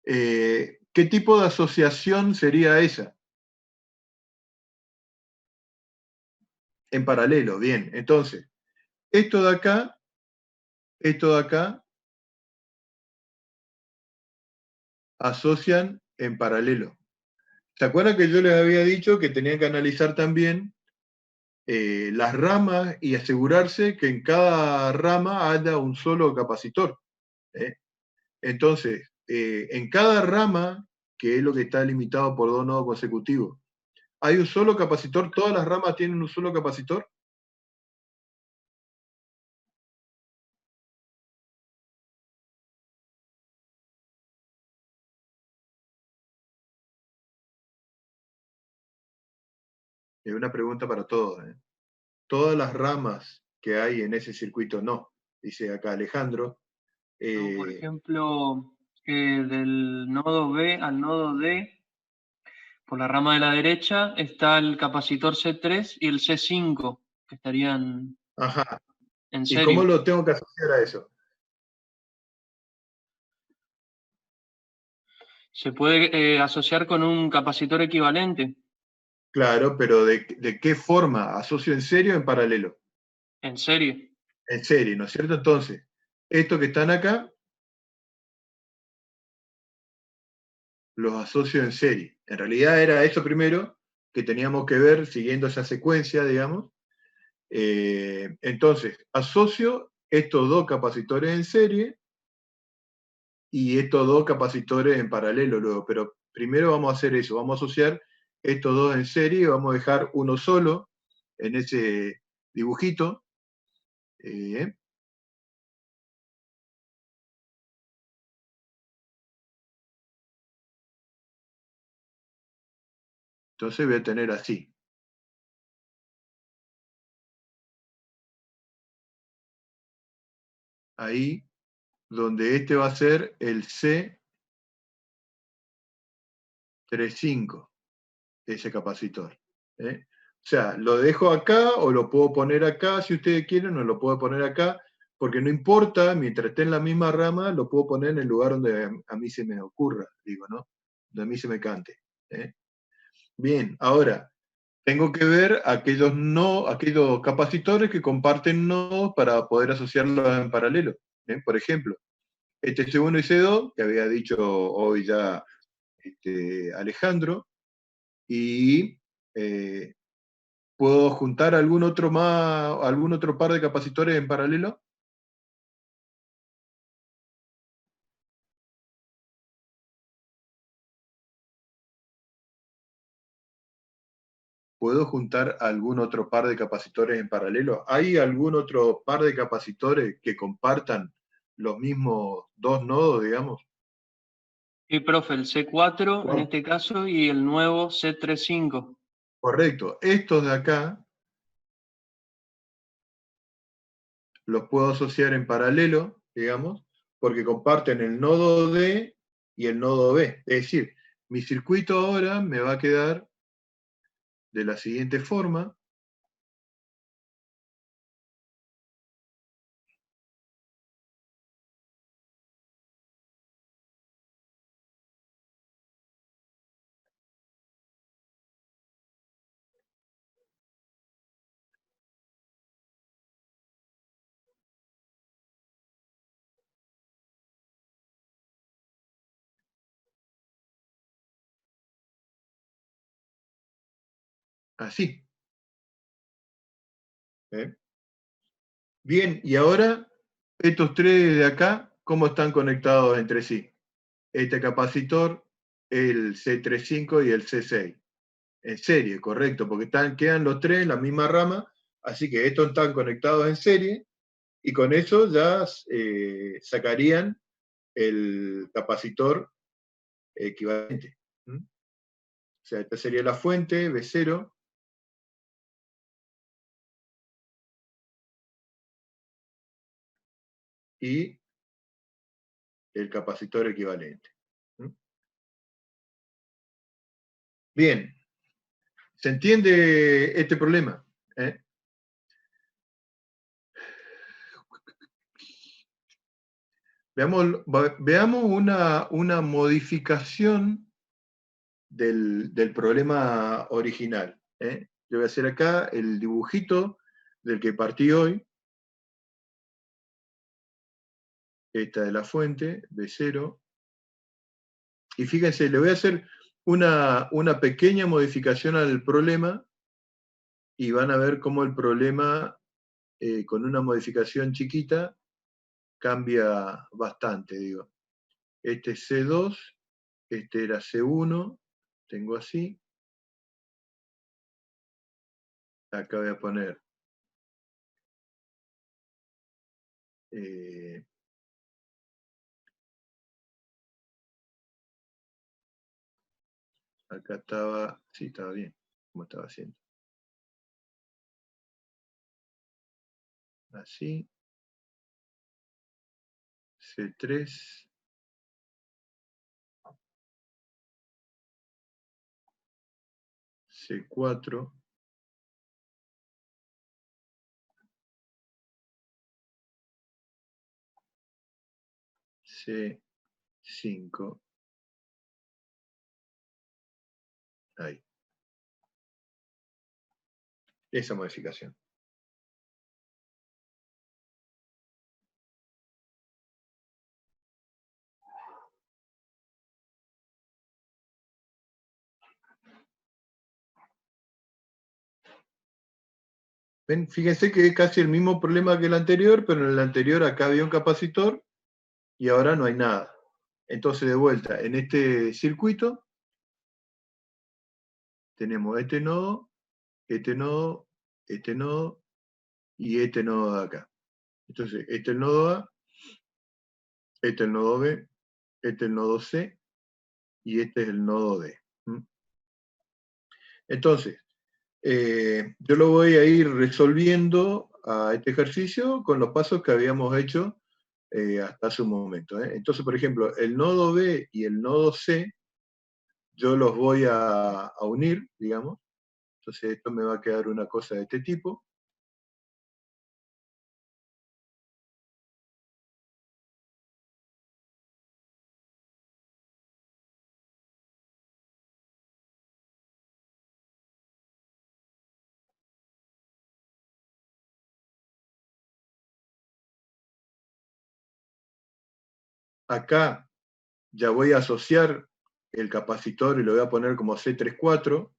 ¿Qué tipo de asociación sería esa? En paralelo, bien. Entonces, esto de acá, asocian en paralelo. ¿Se acuerdan que yo les había dicho que tenían que analizar también las ramas y asegurarse que en cada rama haya un solo capacitor? ¿Eh? Entonces, en cada rama, que es lo que está limitado por dos nodos consecutivos, ¿hay un solo capacitor? ¿Todas las ramas tienen un solo capacitor? Es una pregunta para todos. Todas las ramas que hay en ese circuito, no, dice acá Alejandro. No, por ejemplo, del nodo B al nodo D, por la rama de la derecha, está el capacitor C3 y el C5, que estarían Ajá. en ¿Y cómo serie. lo tengo que asociar a eso? Se puede asociar con un capacitor equivalente, Claro, pero ¿de qué forma? ¿Asocio en serie o en paralelo? en serie. En serie, ¿no es cierto? Entonces, estos que están acá, los asocio en serie. En realidad era eso primero que teníamos que ver siguiendo esa secuencia, digamos. Entonces, asocio estos dos capacitores en serie y estos dos capacitores en paralelo luego, pero primero vamos a hacer eso, vamos a asociar estos dos en serie y vamos a dejar uno solo en ese dibujito. eh, entonces voy a tener así. Ahí, donde este va a ser el C35, ese capacitor. ¿eh? O sea, lo dejo acá o lo puedo poner acá si ustedes quieren, o lo puedo poner acá, porque no importa, mientras esté en la misma rama, lo puedo poner en el lugar donde a mí se me ocurra, digo, ¿no? Donde a mí se me cante. ¿eh? Bien, ahora, tengo que ver aquellos capacitores que comparten nodos para poder asociarlos en paralelo. Por ejemplo, este C1 y C2, que había dicho hoy ya Alejandro, y ¿puedo juntar algún otro par de capacitores en paralelo? ¿Puedo juntar algún otro par de capacitores en paralelo? ¿Hay algún otro par de capacitores que compartan los mismos dos nodos, digamos? Y profe, el C4 en Wow. este caso y el nuevo C35. Correcto. Estos de acá los puedo asociar en paralelo, digamos, porque comparten el nodo D y el nodo B. Es decir, mi circuito ahora me va a quedar de la siguiente forma. Así. ¿eh? Bien, y ahora estos tres de acá, ¿cómo están conectados entre sí? Este capacitor, el C35 y el C6. En serie, correcto, porque quedan los tres en la misma rama, así que estos están conectados en serie y con eso ya sacarían el capacitor equivalente. ¿Mm? O sea, esta sería la fuente, B0, y el capacitor equivalente. ¿Mm? Bien, ¿se entiende este problema? ¿Eh? Veamos una modificación del problema original. Yo voy a hacer acá el dibujito del que partí hoy. Esta es la fuente, B0. Y fíjense, le voy a hacer una pequeña modificación al problema y van a ver cómo el problema, con una modificación chiquita, cambia bastante, digo. Este es C2, este era C1, tengo así. Acá voy a poner acá estaba, sí, estaba bien, como estaba haciendo. Así. C3. C4. C5. Ahí. Esa modificación. ¿Ven? Fíjense que es casi el mismo problema que el anterior, pero en el anterior acá había un capacitor y ahora no hay nada. Entonces, de vuelta, en este circuito tenemos este nodo, este nodo, este nodo y este nodo de acá. Entonces, este es el nodo A, este es el nodo B, este es el nodo C y este es el nodo D. Entonces, yo lo voy a ir resolviendo a este ejercicio con los pasos que habíamos hecho hasta hace un momento. Entonces, por ejemplo, el nodo B y el nodo C, yo los voy a unir, digamos. Entonces, esto me va a quedar una cosa de este tipo. Acá ya voy a asociar el capacitor y lo voy a poner como C34.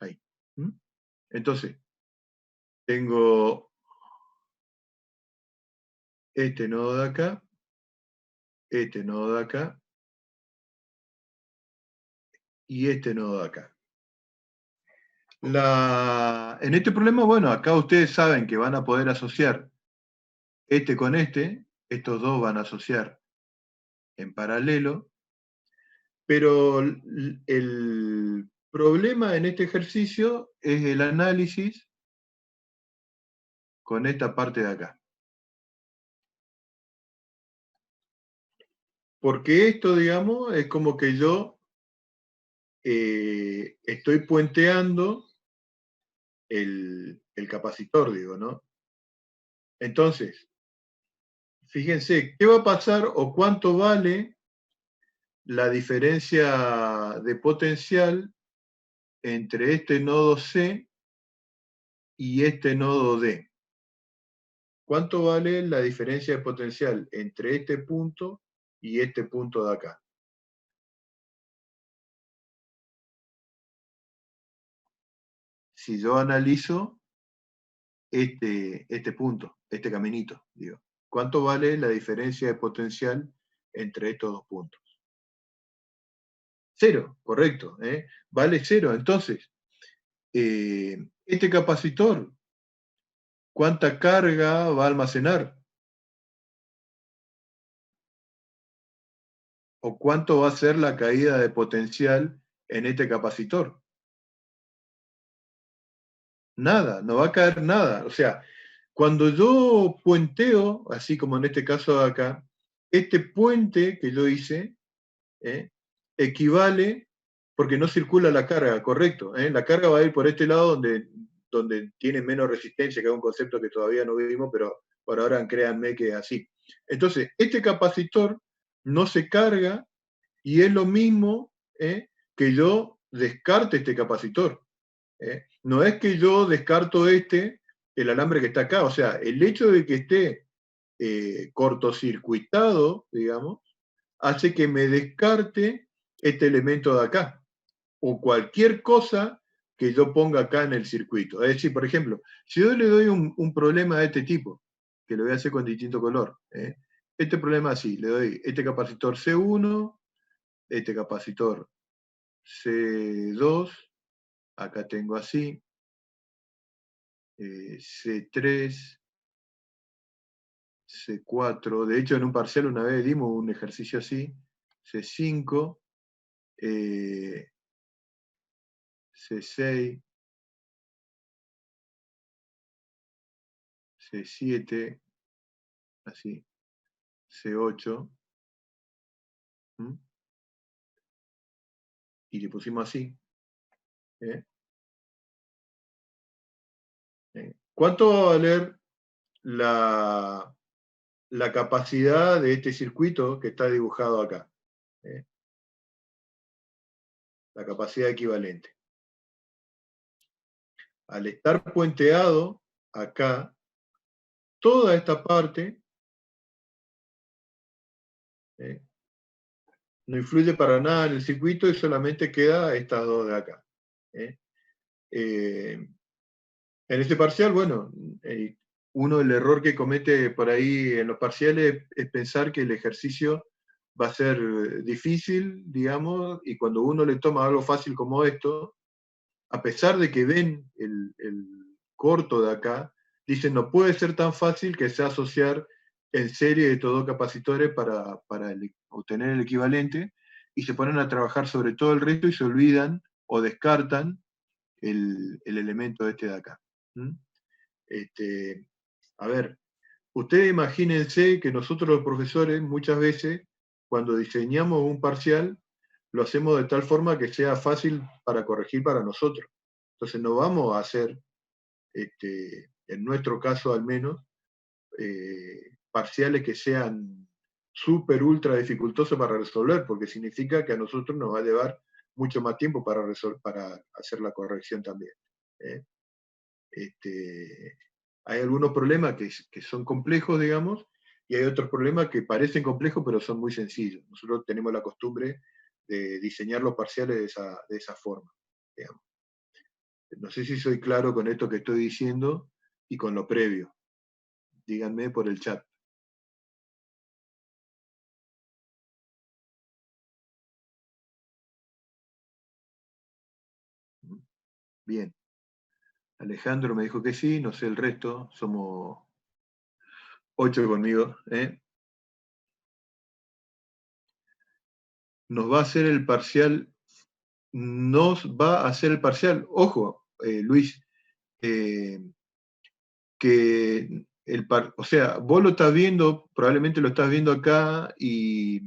Ahí. Entonces, tengo este nodo de acá, este nodo de acá y este nodo de acá. En este problema, bueno, acá ustedes saben que van a poder asociar este con este, estos dos van a asociar en paralelo, pero el problema en este ejercicio es el análisis con esta parte de acá. Porque esto, digamos, es como que yo estoy puenteando el capacitor, digo, ¿no? Entonces, fíjense, ¿qué va a pasar o cuánto vale la diferencia de potencial entre este nodo C y este nodo D? ¿Cuánto vale la diferencia de potencial entre este punto y este punto de acá? Si yo analizo este punto, este caminito, digo, ¿cuánto vale la diferencia de potencial entre estos dos puntos? Cero, correcto, vale cero. Entonces, este capacitor, ¿cuánta carga va a almacenar? ¿O cuánto va a ser la caída de potencial en este capacitor? Nada, no va a caer nada. O sea, cuando yo puenteo, así como en este caso de acá, este puente que yo hice equivale, porque no circula la carga, correcto. La carga va a ir por este lado donde tiene menos resistencia, que es un concepto que todavía no vimos, pero por ahora créanme que es así. Entonces, este capacitor no se carga y es lo mismo que yo descarte este capacitor. No es que yo descarto el alambre que está acá, o sea, el hecho de que esté cortocircuitado, digamos, hace que me descarte este elemento de acá, o cualquier cosa que yo ponga acá en el circuito. Es decir, por ejemplo, si yo le doy un problema de este tipo, que lo voy a hacer con distinto color, este problema así, le doy este capacitor C1, este capacitor C2, acá tengo así, C3, C4, de hecho en un parcial una vez dimos un ejercicio así, C5, C6, C7, así, C8, ¿m? Y le pusimos así. ¿eh? ¿Cuánto va a valer la capacidad de este circuito que está dibujado acá? La capacidad equivalente. Al estar puenteado acá, toda esta parte no influye para nada en el circuito y solamente queda estas dos de acá. En este parcial, bueno, uno el error que comete por ahí en los parciales es pensar que el ejercicio va a ser difícil, digamos, y cuando uno le toma algo fácil como esto, a pesar de que ven el corto de acá, dicen no puede ser tan fácil que sea asociar en serie estos dos capacitores para obtener el equivalente, y se ponen a trabajar sobre todo el resto y se olvidan o descartan el elemento este de acá. A ver, ustedes imagínense que nosotros los profesores muchas veces, cuando diseñamos un parcial, lo hacemos de tal forma que sea fácil para corregir para nosotros. Entonces no vamos a hacer, en nuestro caso al menos, parciales que sean súper, ultra dificultosos para resolver, porque significa que a nosotros nos va a llevar mucho más tiempo para hacer la corrección también. Hay algunos problemas que son complejos, digamos, y hay otros problemas que parecen complejos, pero son muy sencillos. Nosotros tenemos la costumbre de diseñar los parciales de esa forma, digamos. No sé si soy claro con esto que estoy diciendo y con lo previo. Díganme por el chat. Bien. Alejandro me dijo que sí, no sé el resto, somos 8 conmigo. Nos va a hacer el parcial, ojo, Luis, que o sea, vos lo estás viendo, probablemente lo estás viendo acá y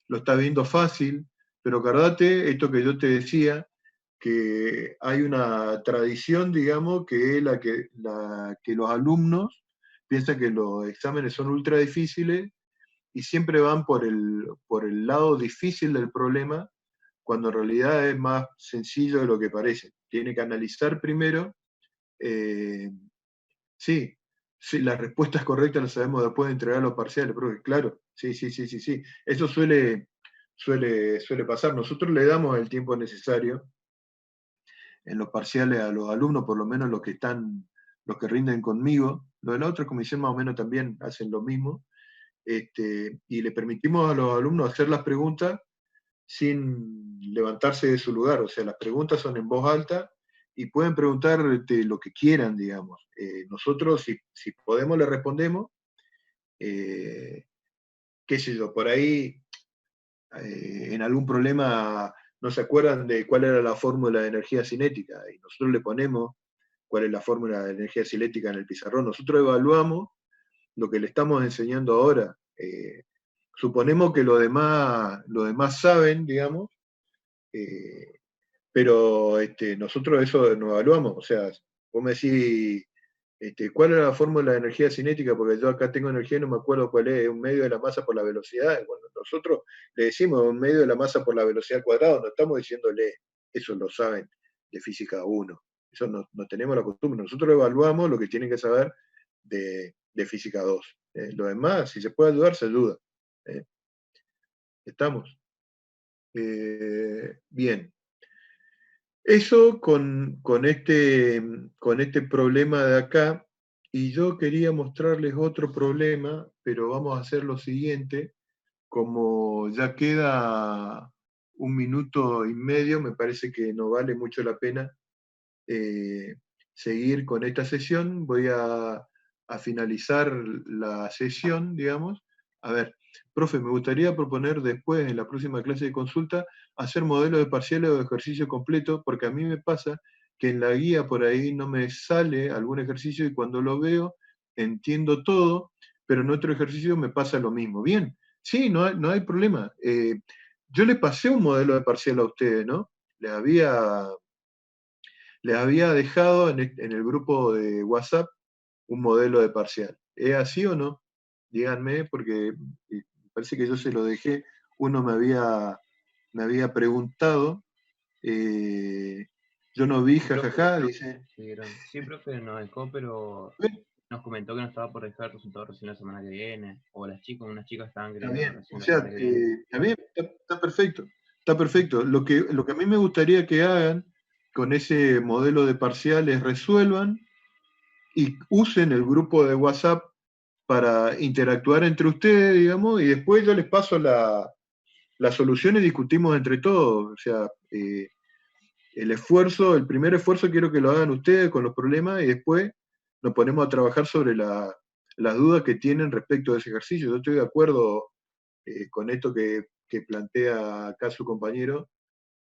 lo estás viendo fácil, pero acordate esto que yo te decía, que hay una tradición, digamos, que es que los alumnos piensan que los exámenes son ultra difíciles y siempre van por el lado difícil del problema, cuando en realidad es más sencillo de lo que parece. Tiene que analizar primero. Sí, sí, las respuestas correctas las sabemos después de entregar los parciales, pero claro, sí, sí, sí, sí, sí. Eso suele pasar. Nosotros le damos el tiempo necesario en los parciales a los alumnos, por lo menos los que rinden conmigo. Los de la otra comisión más o menos también hacen lo mismo. Y le permitimos a los alumnos hacer las preguntas sin levantarse de su lugar. O sea, las preguntas son en voz alta y pueden preguntar lo que quieran, digamos. Nosotros, si podemos, le respondemos. Qué sé yo, por ahí en algún problema no se acuerdan de cuál era la fórmula de energía cinética y nosotros le ponemos cuál es la fórmula de energía cinética en el pizarrón. Nosotros evaluamos lo que le estamos enseñando ahora. suponemos que los demás saben, digamos, pero nosotros eso nos evaluamos. O sea, vos me decís, ¿cuál es la fórmula de energía cinética? Porque yo acá tengo energía y no me acuerdo cuál es un medio de la masa por la velocidad. Bueno, nosotros le decimos un medio de la masa por la velocidad al cuadrado, no estamos diciéndole, eso lo saben de física 1. Eso no tenemos la costumbre. Nosotros evaluamos lo que tienen que saber de física 2. Lo demás, si se puede ayudar, se ayuda. ¿Estamos? Bien. Eso con este problema de acá, y yo quería mostrarles otro problema, pero vamos a hacer lo siguiente, como ya queda 1 minuto y medio, me parece que no vale mucho la pena seguir con esta sesión. Voy a finalizar la sesión, digamos. A ver, profe, me gustaría proponer después, en la próxima clase de consulta, hacer modelos de parciales o de ejercicio completo, porque a mí me pasa que en la guía por ahí no me sale algún ejercicio y cuando lo veo entiendo todo, pero en otro ejercicio me pasa lo mismo. Bien, sí, no hay problema. Yo le pasé un modelo de parcial a ustedes, ¿no? Les había dejado en el grupo de WhatsApp un modelo de parcial. ¿Es así o no? Díganme, porque parece que yo se lo dejé. Uno me había preguntado, yo no vi, jajaja, dice. Sí, profe, nos dejó, pero nos comentó que no estaba por dejar el resultado recién la semana que viene, o unas chicas estaban Está queriendo bien, recién o la sea, semana que viene. está bien, está perfecto. Está perfecto. Lo que a mí me gustaría que hagan con ese modelo de parcial es resuelvan y usen el grupo de WhatsApp para interactuar entre ustedes, digamos, y después yo les paso la solución y discutimos entre todos. O sea, el primer esfuerzo quiero que lo hagan ustedes con los problemas y después nos ponemos a trabajar sobre las dudas que tienen respecto de ese ejercicio. Yo estoy de acuerdo con esto que plantea acá su compañero,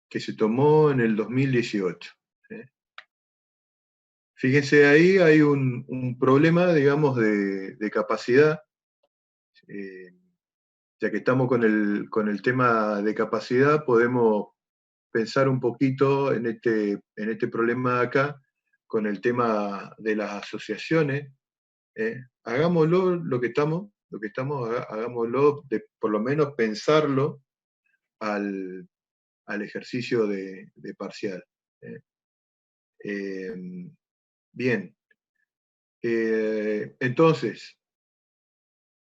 que se tomó en el 2018. Fíjense, ahí hay un problema, digamos, de capacidad. Ya que estamos con el tema de capacidad, podemos pensar un poquito en este problema de acá, con el tema de las asociaciones. Hagámoslo hagámoslo, por lo menos pensarlo al ejercicio de parcial. Bien. Entonces,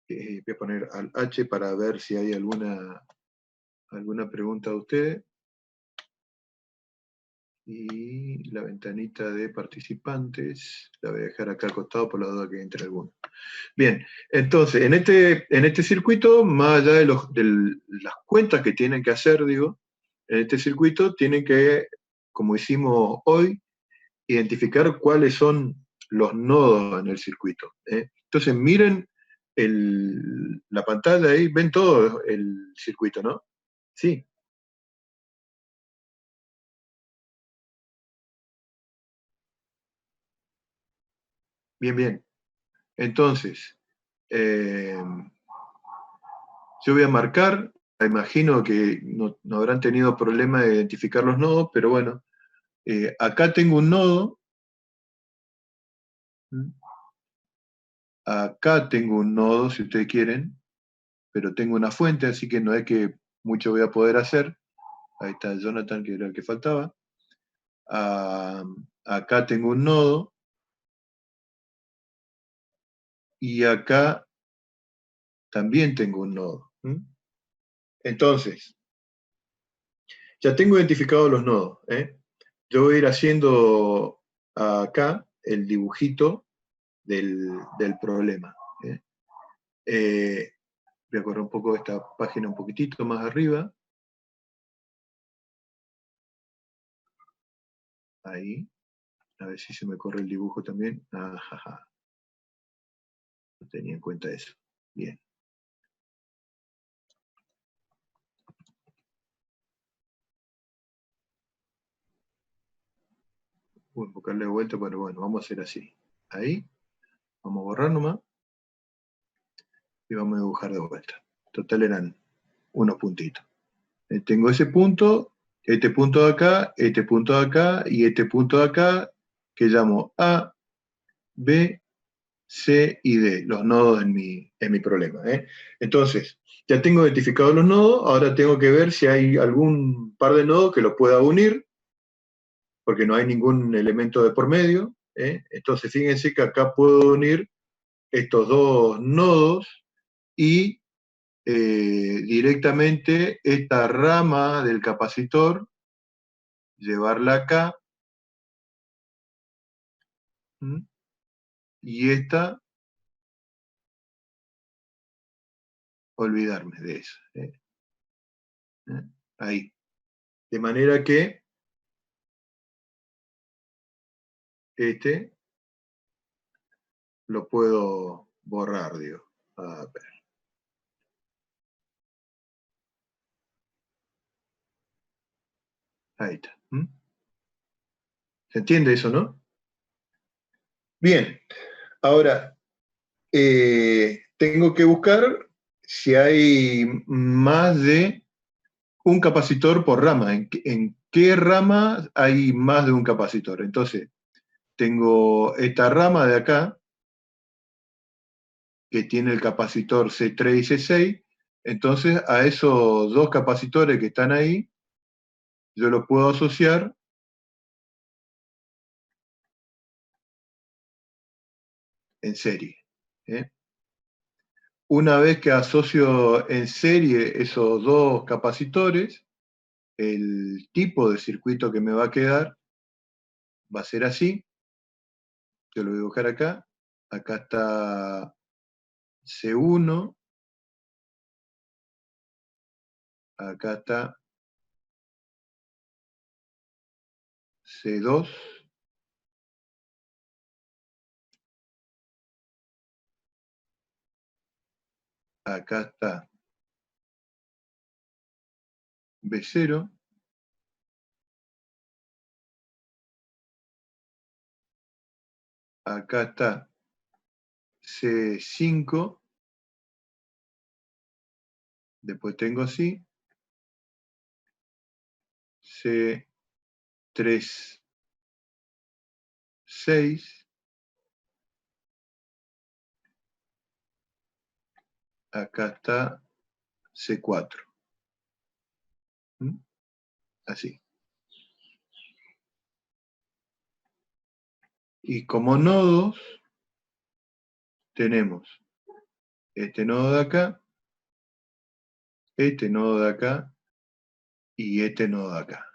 voy a poner al H para ver si hay alguna pregunta de ustedes. Y la ventanita de participantes la voy a dejar acá al costado por la duda que entre alguno. Bien, entonces, en este circuito, más allá de las cuentas que tienen que hacer, digo, en este circuito tienen que, como hicimos hoy, identificar cuáles son los nodos en el circuito. Entonces, miren la pantalla ahí, ven todo el circuito, ¿no? Sí. Bien, bien. Entonces, yo voy a marcar, imagino que no habrán tenido problema de identificar los nodos, pero bueno, acá tengo un nodo, acá tengo un nodo si ustedes quieren, pero tengo una fuente, así que no es que mucho voy a poder hacer. Ahí está Jonathan, que era el que faltaba. Acá tengo un nodo, y acá también tengo un nodo. Entonces, ya tengo identificados los nodos. Yo voy a ir haciendo acá el dibujito del problema. Voy a correr un poco esta página un poquitito más arriba. Ahí. A ver si se me corre el dibujo también. Ajaja. No tenía en cuenta eso. Bien. Voy a enfocarle de vuelta, pero bueno, vamos a hacer así. Ahí. Vamos a borrar nomás. Y vamos a dibujar de vuelta. Total eran unos puntitos. Tengo ese punto, este punto de acá, este punto de acá y este punto de acá, que llamo A, B, C y D, los nodos en mi problema. Entonces, ya tengo identificados los nodos, ahora tengo que ver si hay algún par de nodos que los pueda unir, porque no hay ningún elemento de por medio. Entonces, fíjense que acá puedo unir estos dos nodos y directamente esta rama del capacitor, llevarla acá, y esta, olvidarme de eso. Ahí. De manera que este lo puedo borrar, digo. A ver. Ahí está. ¿Se entiende eso, no? Bien. Ahora, tengo que buscar si hay más de un capacitor por rama. ¿En qué rama hay más de un capacitor? Entonces, tengo esta rama de acá, que tiene el capacitor C3 y C6. Entonces, a esos dos capacitores que están ahí, yo los puedo asociar en serie. Una vez que asocio en serie esos dos capacitores, el tipo de circuito que me va a quedar va a ser así. Yo lo voy a dibujar acá. Acá está C1. Acá está C2. Acá está B0. Acá está C5. Después tengo así. C3, 6. Acá está C4. Así. Y como nodos, tenemos este nodo de acá, este nodo de acá y este nodo de acá.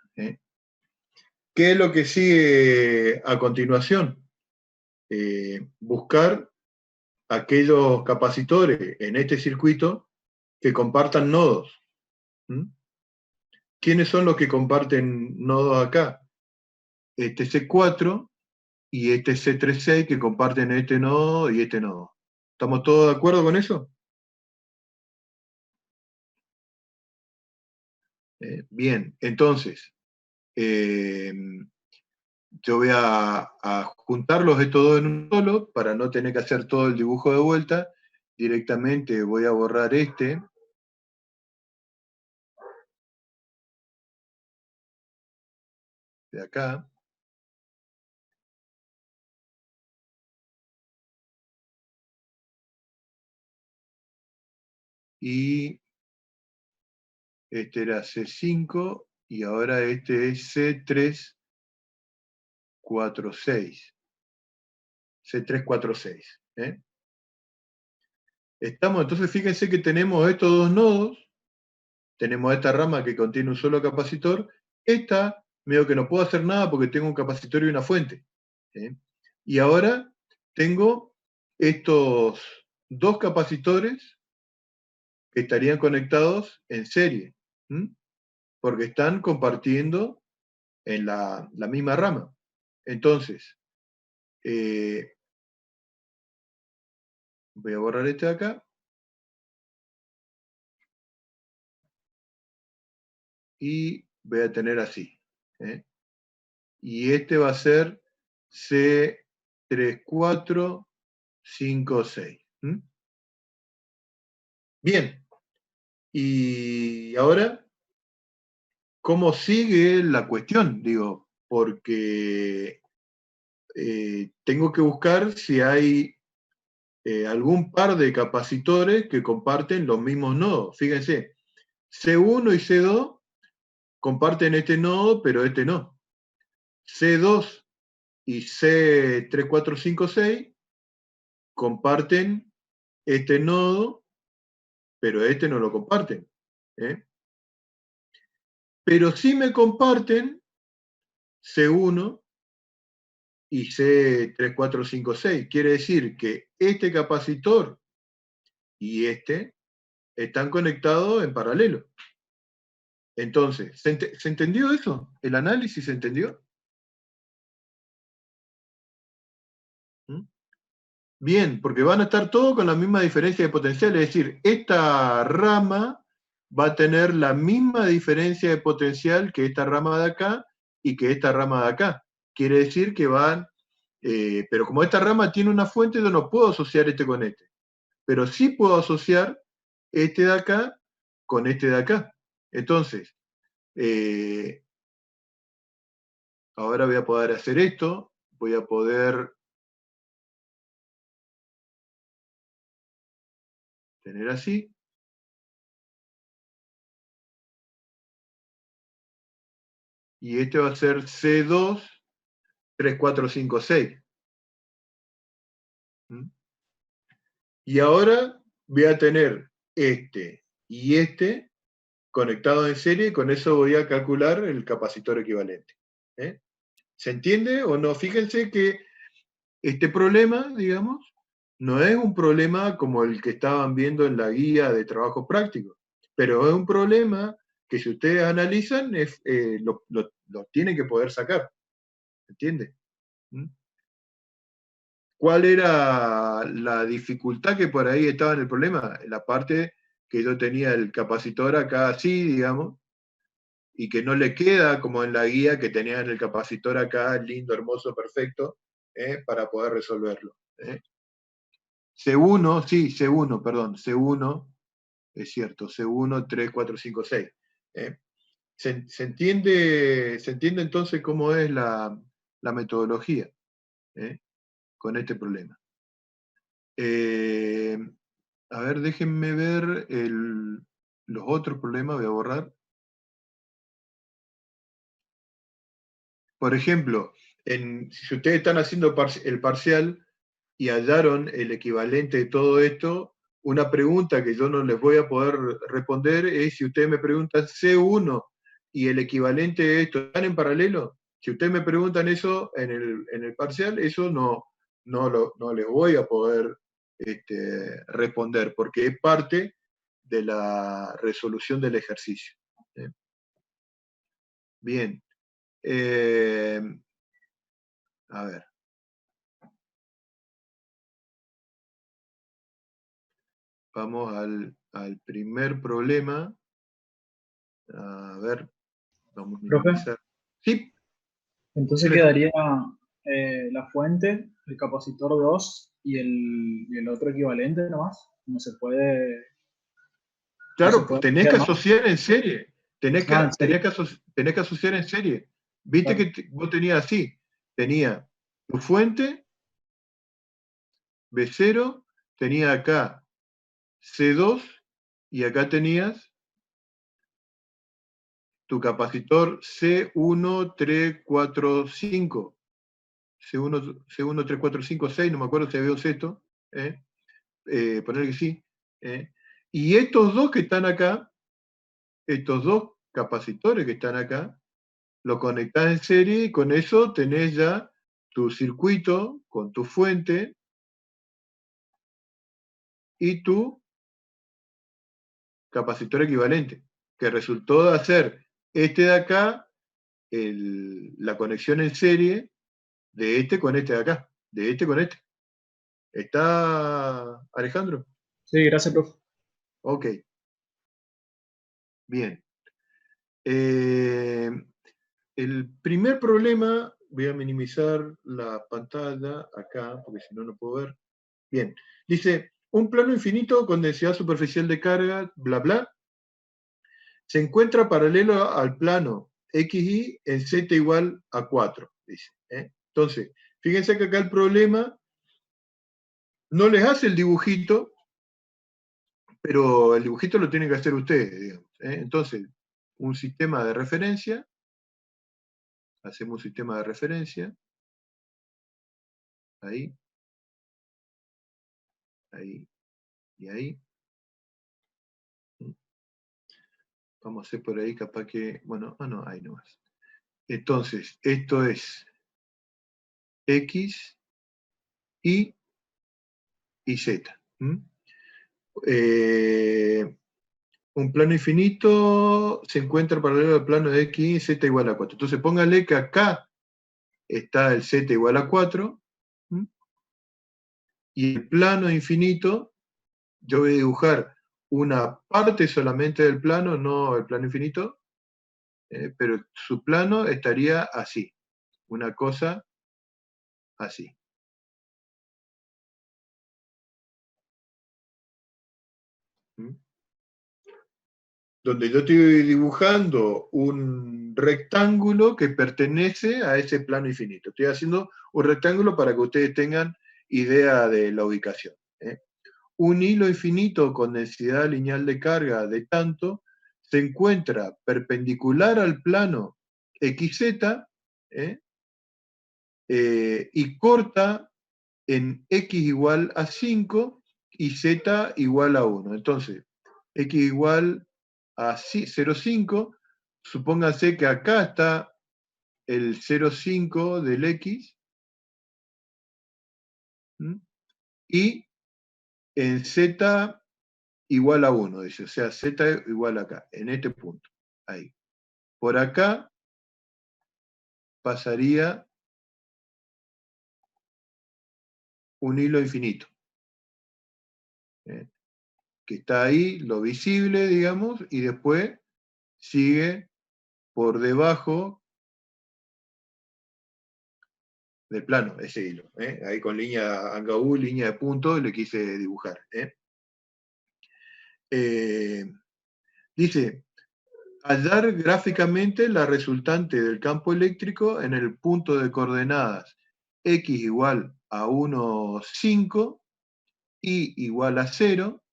¿Qué es lo que sigue a continuación? Buscar aquellos capacitores en este circuito que compartan nodos. ¿Quiénes son los que comparten nodos acá? Este C4 y este C36 que comparten este nodo y este nodo. ¿Estamos todos de acuerdo con eso? Bien, entonces, yo voy a juntarlos estos dos en un solo para no tener que hacer todo el dibujo de vuelta. Directamente voy a borrar este. De acá. Y este era C5 y ahora este es C346. C346. Estamos, entonces fíjense que tenemos estos dos nodos. Tenemos esta rama que contiene un solo capacitor. Esta, medio que no puedo hacer nada porque tengo un capacitor y una fuente. Y ahora tengo estos dos capacitores que estarían conectados en serie, porque están compartiendo en la misma rama. Entonces, voy a borrar este de acá. Y voy a tener así. Y este va a ser C3456. Bien, Y ahora, ¿cómo sigue la cuestión? Digo, porque tengo que buscar si hay algún par de capacitores que comparten los mismos nodos. Fíjense, C1 y C2 comparten este nodo, pero este no. C2 y C3456 comparten este nodo, pero este no lo comparten. ¿eh? Pero sí me comparten C1 y C3456. Quiere decir que este capacitor y este están conectados en paralelo. Entonces, ¿se entendió eso? ¿El análisis se entendió? ¿Mm? Bien, porque van a estar todos con la misma diferencia de potencial, es decir, esta rama va a tener la misma diferencia de potencial que esta rama de acá y que esta rama de acá. Quiere decir que van, pero como esta rama tiene una fuente, yo no puedo asociar este con este, pero sí puedo asociar este de acá con este de acá. Entonces, ahora voy a poder hacer esto, voy a poder tener así. Y este va a ser C2, 3, 4, 5, 6. ¿Mm? Y ahora voy a tener este y este conectados en serie y con eso voy a calcular el capacitor equivalente. ¿eh? ¿Se entiende o no? Fíjense que este problema, digamos, no es un problema como el que estaban viendo en la guía de trabajo práctico, pero es un problema que si ustedes analizan, lo tienen que poder sacar. ¿Entiende? ¿Mm? ¿Cuál era la dificultad que por ahí estaba en el problema? La parte que yo tenía el capacitor acá así, digamos, y que no le queda como en la guía que tenía en el capacitor acá, lindo, hermoso, perfecto, para poder resolverlo. C1, sí, C1, perdón, C1, es cierto, C1, 3, 4, 5, 6. ¿Se entiende entonces cómo es la metodología con este problema? A ver, déjenme ver los otros problemas, voy a borrar. Por ejemplo, si ustedes están haciendo el parcial y hallaron el equivalente de todo esto, una pregunta que yo no les voy a poder responder es si ustedes me preguntan C1 y el equivalente de esto, ¿están en paralelo? Si ustedes me preguntan eso en el parcial, eso no les voy a poder responder, porque es parte de la resolución del ejercicio. Bien. A ver. Vamos al primer problema. A ver, vamos a Profe, minimizar. Sí, entonces quedaría la fuente, el capacitor 2 y el otro equivalente nomás. No se puede. No se claro, puede tenés que hacer más. asociar en serie. Tenés que, ¿En serio? tenés que asociar en serie. Viste Claro. que vos tenías así. Tenía tu fuente, B0, tenía acá C2 y acá tenías tu capacitor C1, 3, 4, 5. C1, 3, 4, 5, 6, no me acuerdo si había un sexto. Poner que sí. Y estos dos que están acá, estos dos capacitores que están acá, lo conectás en serie y con eso tenés ya tu circuito con tu fuente y tu capacitor equivalente, que resultó de hacer este de acá, la conexión en serie de este con este de acá, de este con este. ¿Está Alejandro? Sí, gracias, profe. Ok. Bien. El primer problema, voy a minimizar la pantalla acá, porque si no, no puedo ver. Bien, dice, un plano infinito con densidad superficial de carga, bla, bla, se encuentra paralelo al plano XY en Z igual a 4, dice. Entonces, fíjense que acá el problema no les hace el dibujito, pero el dibujito lo tienen que hacer ustedes, digamos. Entonces, un sistema de referencia, hacemos un sistema de referencia, ahí, ahí y ahí. Vamos a hacer por ahí capaz que, bueno, no, ahí nomás. Entonces, esto es X, Y y Z. Un plano infinito se encuentra paralelo al plano de X y Z igual a 4. Entonces póngale que acá está el Z igual a 4, y el plano infinito, yo voy a dibujar una parte solamente del plano, no el plano infinito, pero su plano estaría así, una cosa así. Donde yo estoy dibujando un rectángulo que pertenece a ese plano infinito. Estoy haciendo un rectángulo para que ustedes tengan idea de la ubicación. Un hilo infinito con densidad lineal de carga de tanto se encuentra perpendicular al plano XZ y corta en X igual a 5 y Z igual a 1. Entonces, X igual a 0,5, supónganse que acá está el 0,5 del X, y en Z igual a 1, dice, o sea, Z igual acá, en este punto, ahí. Por acá pasaría un hilo infinito, que está ahí, lo visible, digamos, y después sigue por debajo del plano, ese hilo, ahí con línea Angaú, línea de punto, le quise dibujar. Dice, hallar gráficamente la resultante del campo eléctrico en el punto de coordenadas X igual a 1,5, Y igual a 0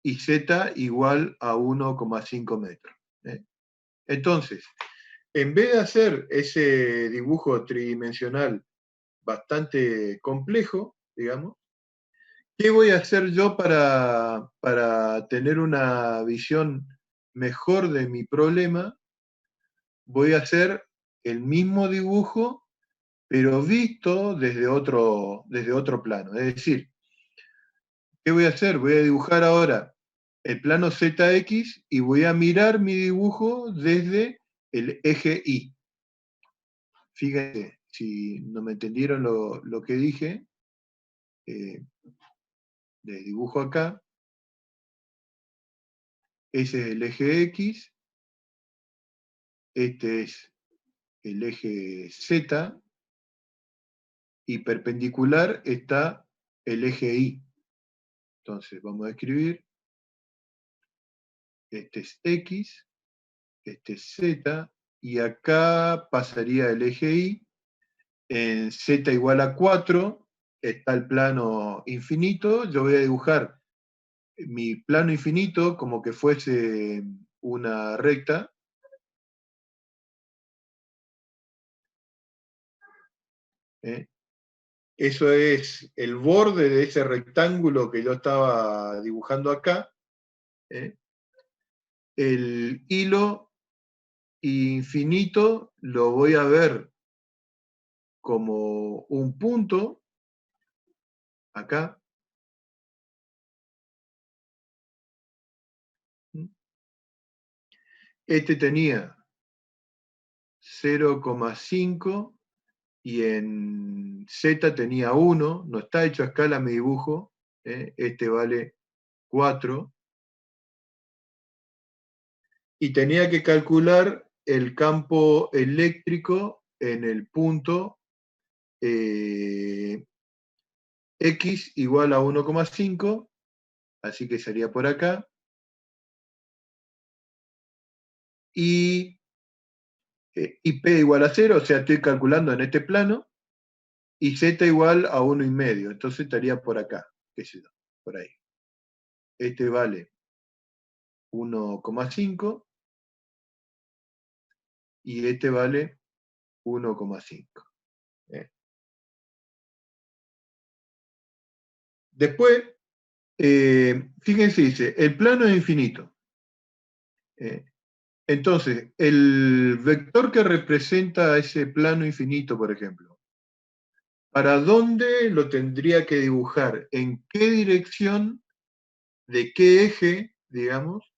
y Z igual a 1,5 metros. Entonces, en vez de hacer ese dibujo tridimensional bastante complejo, digamos, ¿qué voy a hacer yo para tener una visión mejor de mi problema? Voy a hacer el mismo dibujo, pero visto desde otro plano. Es decir, ¿qué voy a hacer? Voy a dibujar ahora el plano ZX y voy a mirar mi dibujo desde el eje Y. Fíjense, si no me entendieron lo que dije, les dibujo acá. Ese es el eje X, este es el eje Z, y perpendicular está el eje Y. Entonces vamos a escribir, este es X, este es Z, y acá pasaría el eje Y. En Z igual a 4 está el plano infinito. Yo voy a dibujar mi plano infinito como que fuese una recta. Eso es el borde de ese rectángulo que yo estaba dibujando acá. El hilo infinito lo voy a ver como un punto acá. Este tenía 0,5 y en Z tenía 1, no está hecho a escala mi dibujo, este vale 4, y tenía que calcular el campo eléctrico en el punto X igual a 1,5, así que sería por acá, y P igual a 0, o sea, estoy calculando en este plano, y Z igual a 1,5. Entonces estaría por acá, qué sé yo, por ahí. Este vale 1,5 y este vale 1,5. Después, fíjense, dice, el plano es infinito. Entonces, el vector que representa ese plano infinito, por ejemplo, ¿para dónde lo tendría que dibujar? ¿En qué dirección? ¿De qué eje, digamos?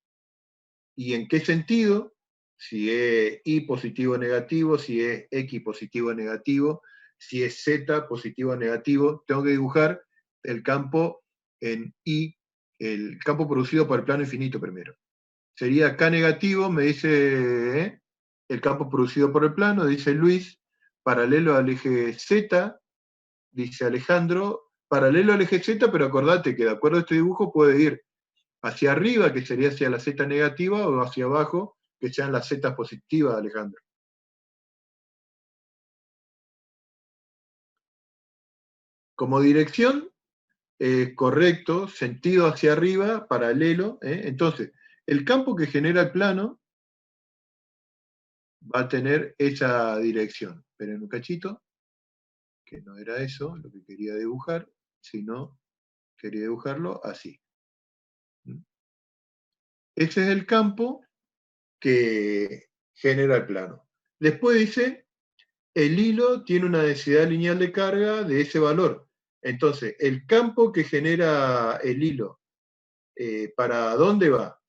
¿Y en qué sentido? Si es Y positivo o negativo, si es X positivo o negativo, si es Z positivo o negativo. Tengo que dibujar el campo en Y, el campo producido por el plano infinito primero. Sería K negativo, me dice el campo producido por el plano, dice Luis, paralelo al eje Z, dice Alejandro, paralelo al eje Z, pero acordate que de acuerdo a este dibujo puede ir hacia arriba, que sería hacia la Z negativa, o hacia abajo, que sean las Z positivas, Alejandro. Como dirección, correcto, sentido hacia arriba, paralelo. Entonces, el campo que genera el plano va a tener esa dirección. Esperen un cachito, que no era eso lo que quería dibujar, sino quería dibujarlo así. Ese es el campo que genera el plano. Después dice, el hilo tiene una densidad lineal de carga de ese valor. Entonces, el campo que genera el hilo, ¿para dónde va?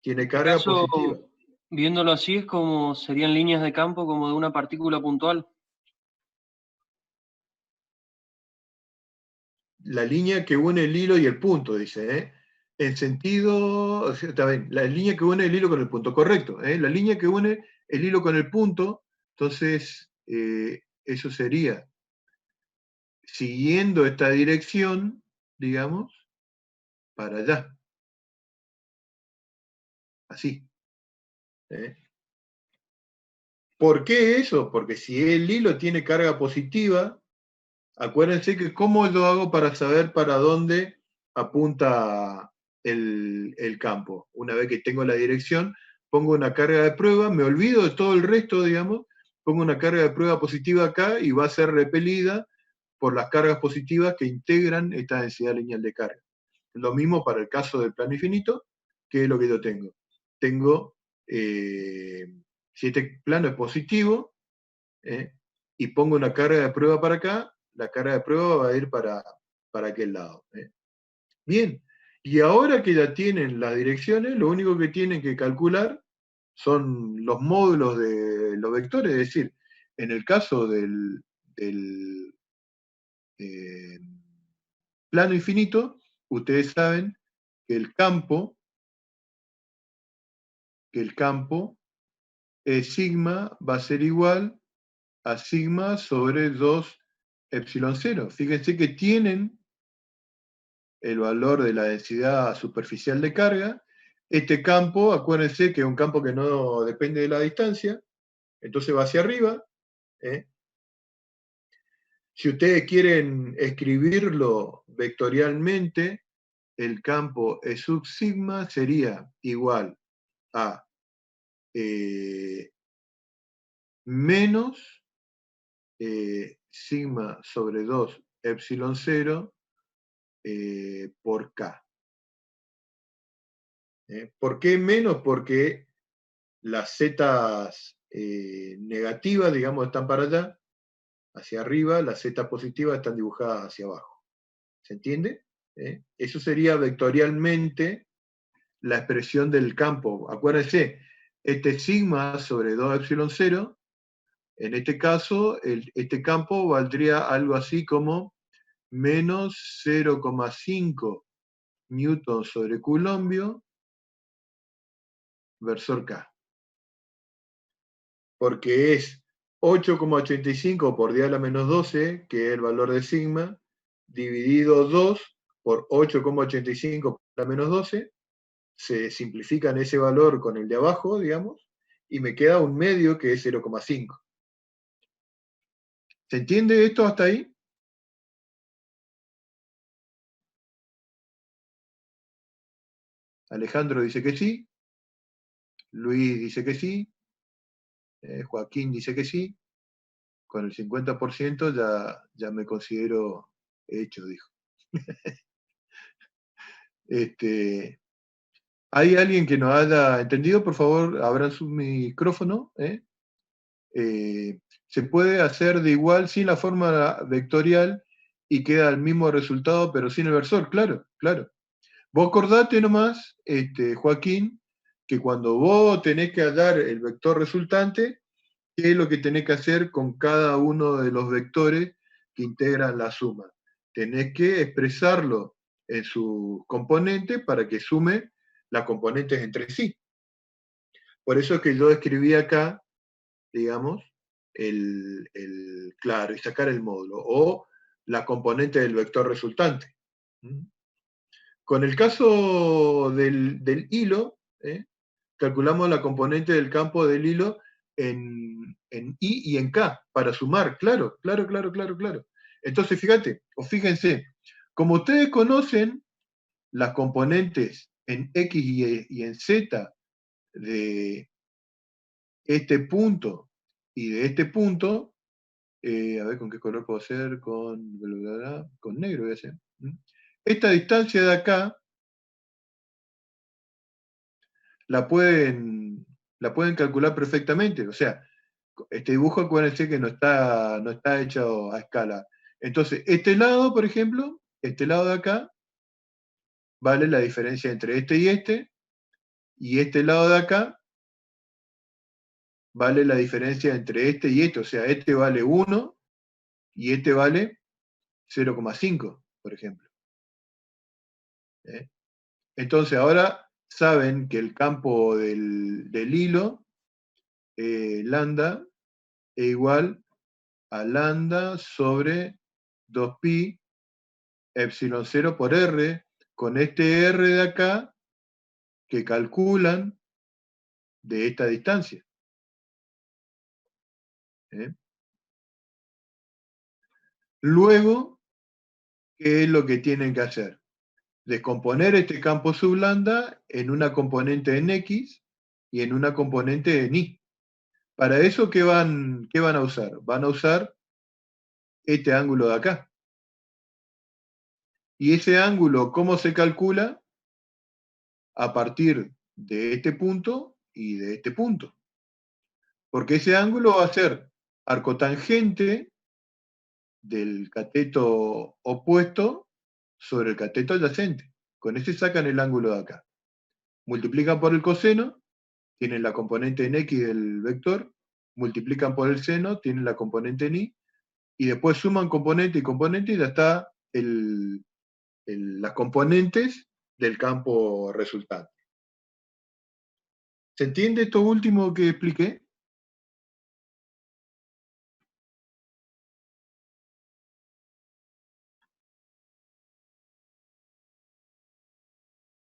Tiene carga positiva. Viéndolo así, es como serían líneas de campo como de una partícula puntual. La línea que une el hilo y el punto, dice, en sentido, o sea, está bien, la línea que une el hilo con el punto, correcto, la línea que une el hilo con el punto, entonces eso sería, siguiendo esta dirección, digamos, para allá, así. ¿Por qué eso? Porque si el hilo tiene carga positiva, acuérdense que ¿cómo lo hago para saber para dónde apunta el campo? Una vez que tengo la dirección, pongo una carga de prueba, me olvido de todo el resto, digamos, pongo una carga de prueba positiva acá y va a ser repelida por las cargas positivas que integran esta densidad lineal de carga. Lo mismo para el caso del plano infinito, que es lo que yo tengo. Tengo, si este plano es positivo, y pongo una carga de prueba para acá, la carga de prueba va a ir para aquel lado. Bien, y ahora que ya tienen las direcciones, lo único que tienen que calcular son los módulos de los vectores, es decir, en el caso del plano infinito, ustedes saben que el campo sigma va a ser igual a sigma sobre 2 epsilon 0. Fíjense que tienen el valor de la densidad superficial de carga. Este campo, acuérdense que es un campo que no depende de la distancia, entonces va hacia arriba. Si ustedes quieren escribirlo vectorialmente, el campo E sub sigma sería igual a menos sigma sobre 2 epsilon 0 por K. ¿Por qué menos? Porque las zetas negativas, digamos, están para allá, hacia arriba, las zetas positivas están dibujadas hacia abajo. ¿Se entiende? Eso sería vectorialmente la expresión del campo. Acuérdense, este sigma sobre 2 epsilon 0, en este caso, este campo valdría algo así como menos 0,5 newton sobre coulombio versor K. Porque es 8,85 por 10 a la menos 12, que es el valor de sigma, dividido 2 por 8,85 para menos 12, se simplifican ese valor con el de abajo, digamos, y me queda un medio que es 0,5. ¿Se entiende esto hasta ahí? Alejandro dice que sí, Luis dice que sí, Joaquín dice que sí, con el 50% ya me considero hecho, dijo. ¿Hay alguien que no haya entendido? Por favor, abran su micrófono. Se puede hacer de igual sin la fórmula vectorial y queda el mismo resultado, pero sin el versor, claro, claro. Vos acordate nomás, Joaquín, que cuando vos tenés que hallar el vector resultante, ¿qué es lo que tenés que hacer con cada uno de los vectores que integran la suma? Tenés que expresarlo en su componente para que sume las componentes entre sí. Por eso es que yo escribí acá, digamos, claro, y sacar el módulo, o la componente del vector resultante. Con el caso del hilo, calculamos la componente del campo del hilo en I y en K para sumar, claro, claro, claro, claro, claro. Entonces, fíjate, o fíjense, como ustedes conocen las componentes en X y en Z de este punto y de este punto, a ver con qué color puedo hacer, con negro voy a hacer. Esta distancia de acá la pueden calcular perfectamente. O sea, este dibujo, acuérdense que no está hecho a escala. Entonces, este lado, por ejemplo, este lado de acá, vale la diferencia entre este, y este lado de acá, vale la diferencia entre este y este. O sea, este vale 1 y este vale 0,5, por ejemplo. Entonces, ahora saben que el campo del hilo, lambda, es igual a lambda sobre 2pi epsilon 0 por r, con este r de acá que calculan de esta distancia. Luego, ¿qué es lo que tienen que hacer? Descomponer este campo sublambda en una componente en X y en una componente en Y. Para eso, ¿qué van a usar? Van a usar este ángulo de acá. Y ese ángulo, ¿cómo se calcula? A partir de este punto y de este punto. Porque ese ángulo va a ser arcotangente del cateto opuesto sobre el cateto adyacente. Con ese sacan el ángulo de acá. Multiplican por el coseno, tienen la componente en X del vector, multiplican por el seno, tienen la componente en Y, y después suman componente y componente y ya está las componentes del campo resultante. ¿Se entiende esto último que expliqué?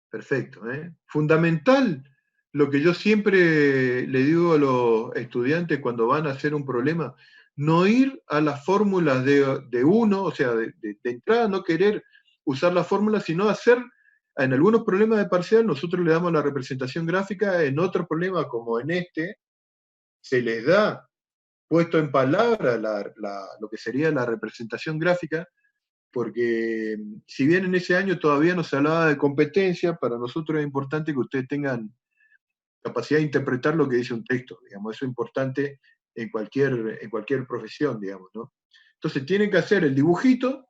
Perfecto. Fundamental, lo que yo siempre le digo a los estudiantes cuando van a hacer un problema, no ir a las fórmulas de uno, o sea, de entrada no querer usar las fórmulas, sino hacer, en algunos problemas de parcial nosotros le damos la representación gráfica, en otros problemas como en este, se les da puesto en palabra lo que sería la representación gráfica, porque si bien en ese año todavía no se hablaba de competencia, para nosotros es importante que ustedes tengan capacidad de interpretar lo que dice un texto, digamos, eso es importante en cualquier profesión, digamos, ¿no? Entonces tienen que hacer el dibujito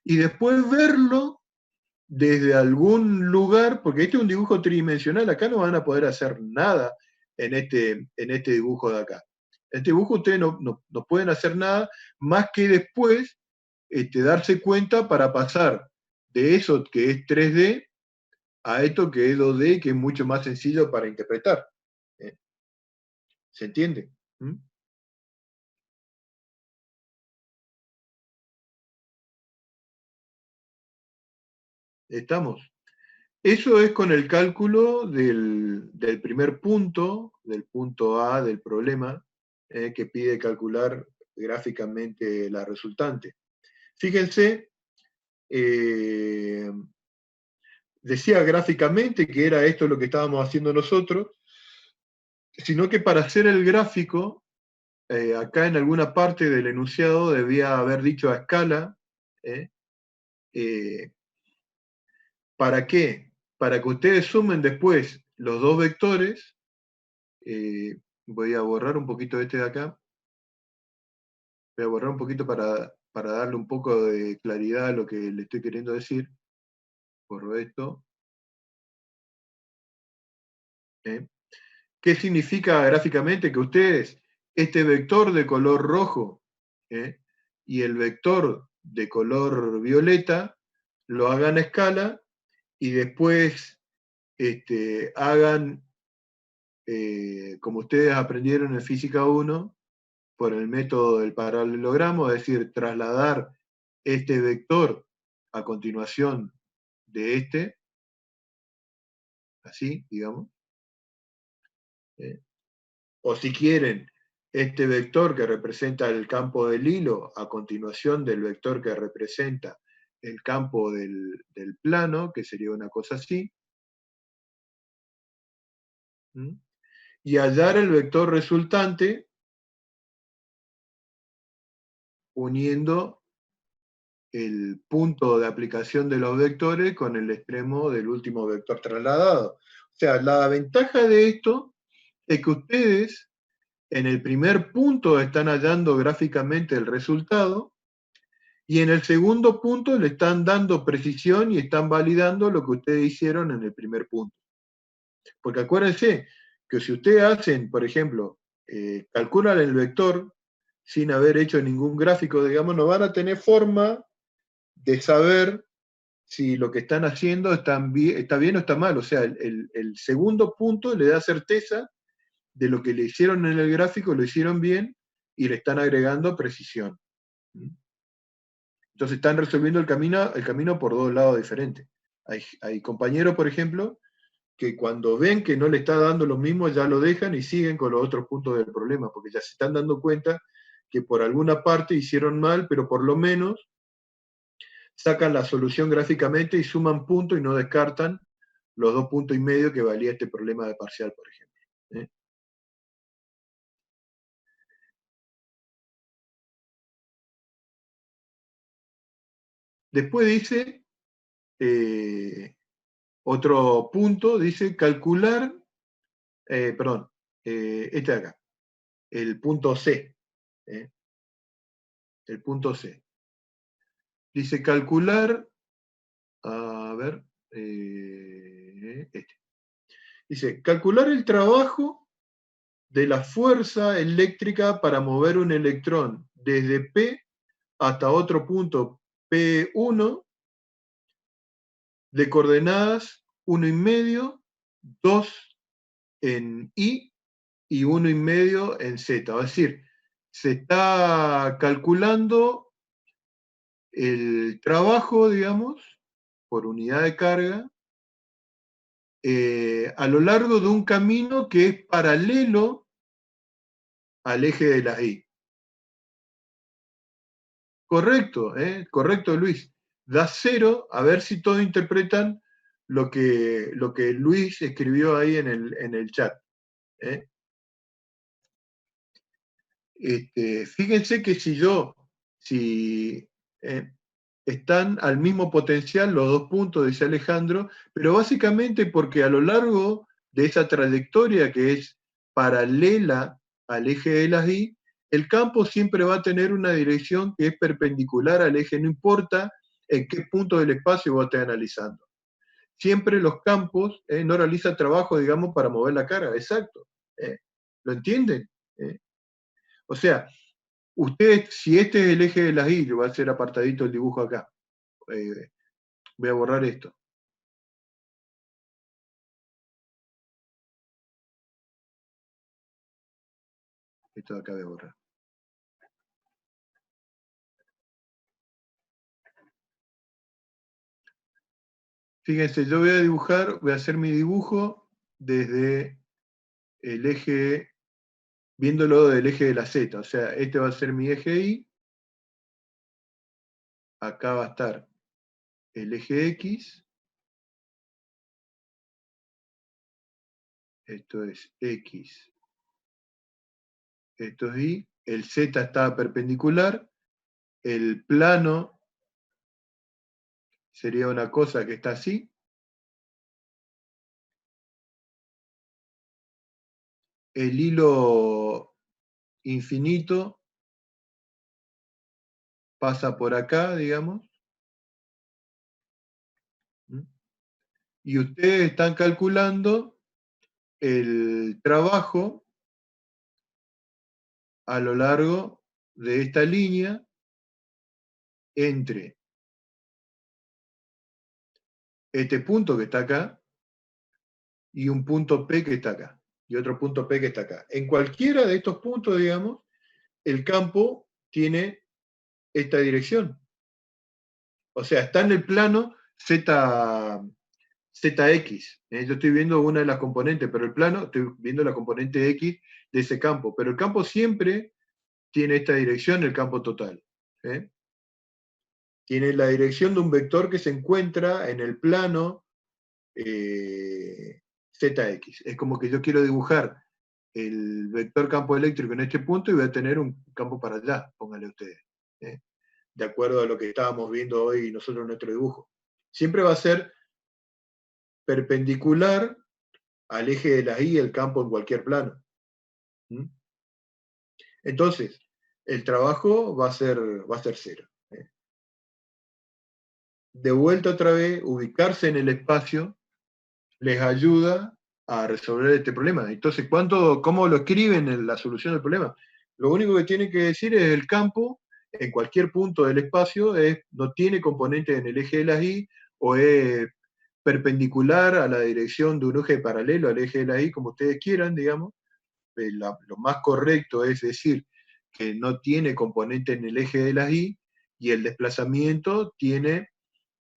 y después verlo desde algún lugar, porque este es un dibujo tridimensional, acá no van a poder hacer nada en este dibujo de acá. En este dibujo ustedes no pueden hacer nada más que después darse cuenta para pasar de eso que es 3D a esto que es 2D, que es mucho más sencillo para interpretar. ¿Se entiende? ¿Estamos? Eso es con el cálculo del primer punto, del punto A del problema, que pide calcular gráficamente la resultante. Fíjense, decía gráficamente que era esto lo que estábamos haciendo nosotros, sino que para hacer el gráfico, acá en alguna parte del enunciado debía haber dicho a escala. ¿Para qué? Para que ustedes sumen después los dos vectores. Voy a borrar un poquito este de acá. Voy a borrar un poquito para darle un poco de claridad a lo que le estoy queriendo decir. Borro esto. ¿Qué significa gráficamente? Que ustedes, este vector de color rojo y el vector de color violeta, lo hagan a escala y después hagan, como ustedes aprendieron en Física 1, por el método del paralelogramo, es decir, trasladar este vector a continuación de este, así, digamos. O si quieren, este vector que representa el campo del hilo a continuación del vector que representa el campo del plano, que sería una cosa así. Y hallar el vector resultante uniendo el punto de aplicación de los vectores con el extremo del último vector trasladado. O sea, la ventaja de esto es que ustedes en el primer punto están hallando gráficamente el resultado y en el segundo punto le están dando precisión y están validando lo que ustedes hicieron en el primer punto. Porque acuérdense que si ustedes hacen, por ejemplo, calculan el vector sin haber hecho ningún gráfico, digamos, no van a tener forma de saber si lo que están haciendo está bien o está mal. O sea, el segundo punto le da certeza de lo que le hicieron en el gráfico, lo hicieron bien y le están agregando precisión. Entonces están resolviendo el camino por dos lados diferentes. Hay compañeros, por ejemplo, que cuando ven que no le está dando lo mismo, ya lo dejan y siguen con los otros puntos del problema, porque ya se están dando cuenta que por alguna parte hicieron mal, pero por lo menos sacan la solución gráficamente y suman puntos y no descartan los 2,5 puntos que valía este problema de parcial, por ejemplo. Después dice, otro punto, dice calcular, este de acá, el punto C. El punto C. Dice calcular, a ver, este. Dice, calcular el trabajo de la fuerza eléctrica para mover un electrón desde P hasta otro punto P1 de coordenadas 1,5, 2 en Y y 1,5 en Z. Es decir, se está calculando el trabajo, digamos, por unidad de carga, a lo largo de un camino que es paralelo al eje de las Y. Correcto, correcto, Luis. Da 0, a ver si todos interpretan lo que Luis escribió ahí en el chat. Fíjense que si están al mismo potencial los dos puntos, dice Alejandro, pero básicamente porque a lo largo de esa trayectoria que es paralela al eje de las Y, el campo siempre va a tener una dirección que es perpendicular al eje, no importa en qué punto del espacio vos estés analizando. Siempre los campos no realizan trabajo, digamos, para mover la carga, exacto. ¿Lo entienden? O sea, ustedes, si este es el eje de las Y, yo voy a hacer apartadito el dibujo acá. Voy a borrar esto. Esto de acá voy a borrar. Fíjense, yo voy a hacer mi dibujo desde el eje, viéndolo del eje de la Z. O sea, este va a ser mi eje Y. Acá va a estar el eje X. Esto es X. Esto es Y. El Z está perpendicular. El plano sería una cosa que está así. El hilo infinito pasa por acá, digamos. Y ustedes están calculando el trabajo a lo largo de esta línea entre este punto que está acá y un punto P que está acá, y otro punto P que está acá. En cualquiera de estos puntos, digamos, el campo tiene esta dirección. O sea, está en el plano ZX. Yo estoy viendo una de las componentes, pero el plano, estoy viendo la componente X de ese campo. Pero el campo siempre tiene esta dirección, el campo total. Tiene la dirección de un vector que se encuentra en el plano ZX. Es como que yo quiero dibujar el vector campo eléctrico en este punto y voy a tener un campo para allá, pónganle ustedes. De acuerdo a lo que estábamos viendo hoy nosotros en nuestro dibujo. Siempre va a ser perpendicular al eje de la Y el campo en cualquier plano. Entonces, el trabajo va a ser 0. De vuelta otra vez, ubicarse en el espacio les ayuda a resolver este problema. Entonces, ¿cómo lo escriben en la solución del problema? Lo único que tienen que decir es el campo en cualquier punto del espacio no tiene componente en el eje de la Y o es perpendicular a la dirección de un eje paralelo al eje de la Y, como ustedes quieran, digamos. Lo más correcto es decir que no tiene componente en el eje de la Y y el desplazamiento tiene,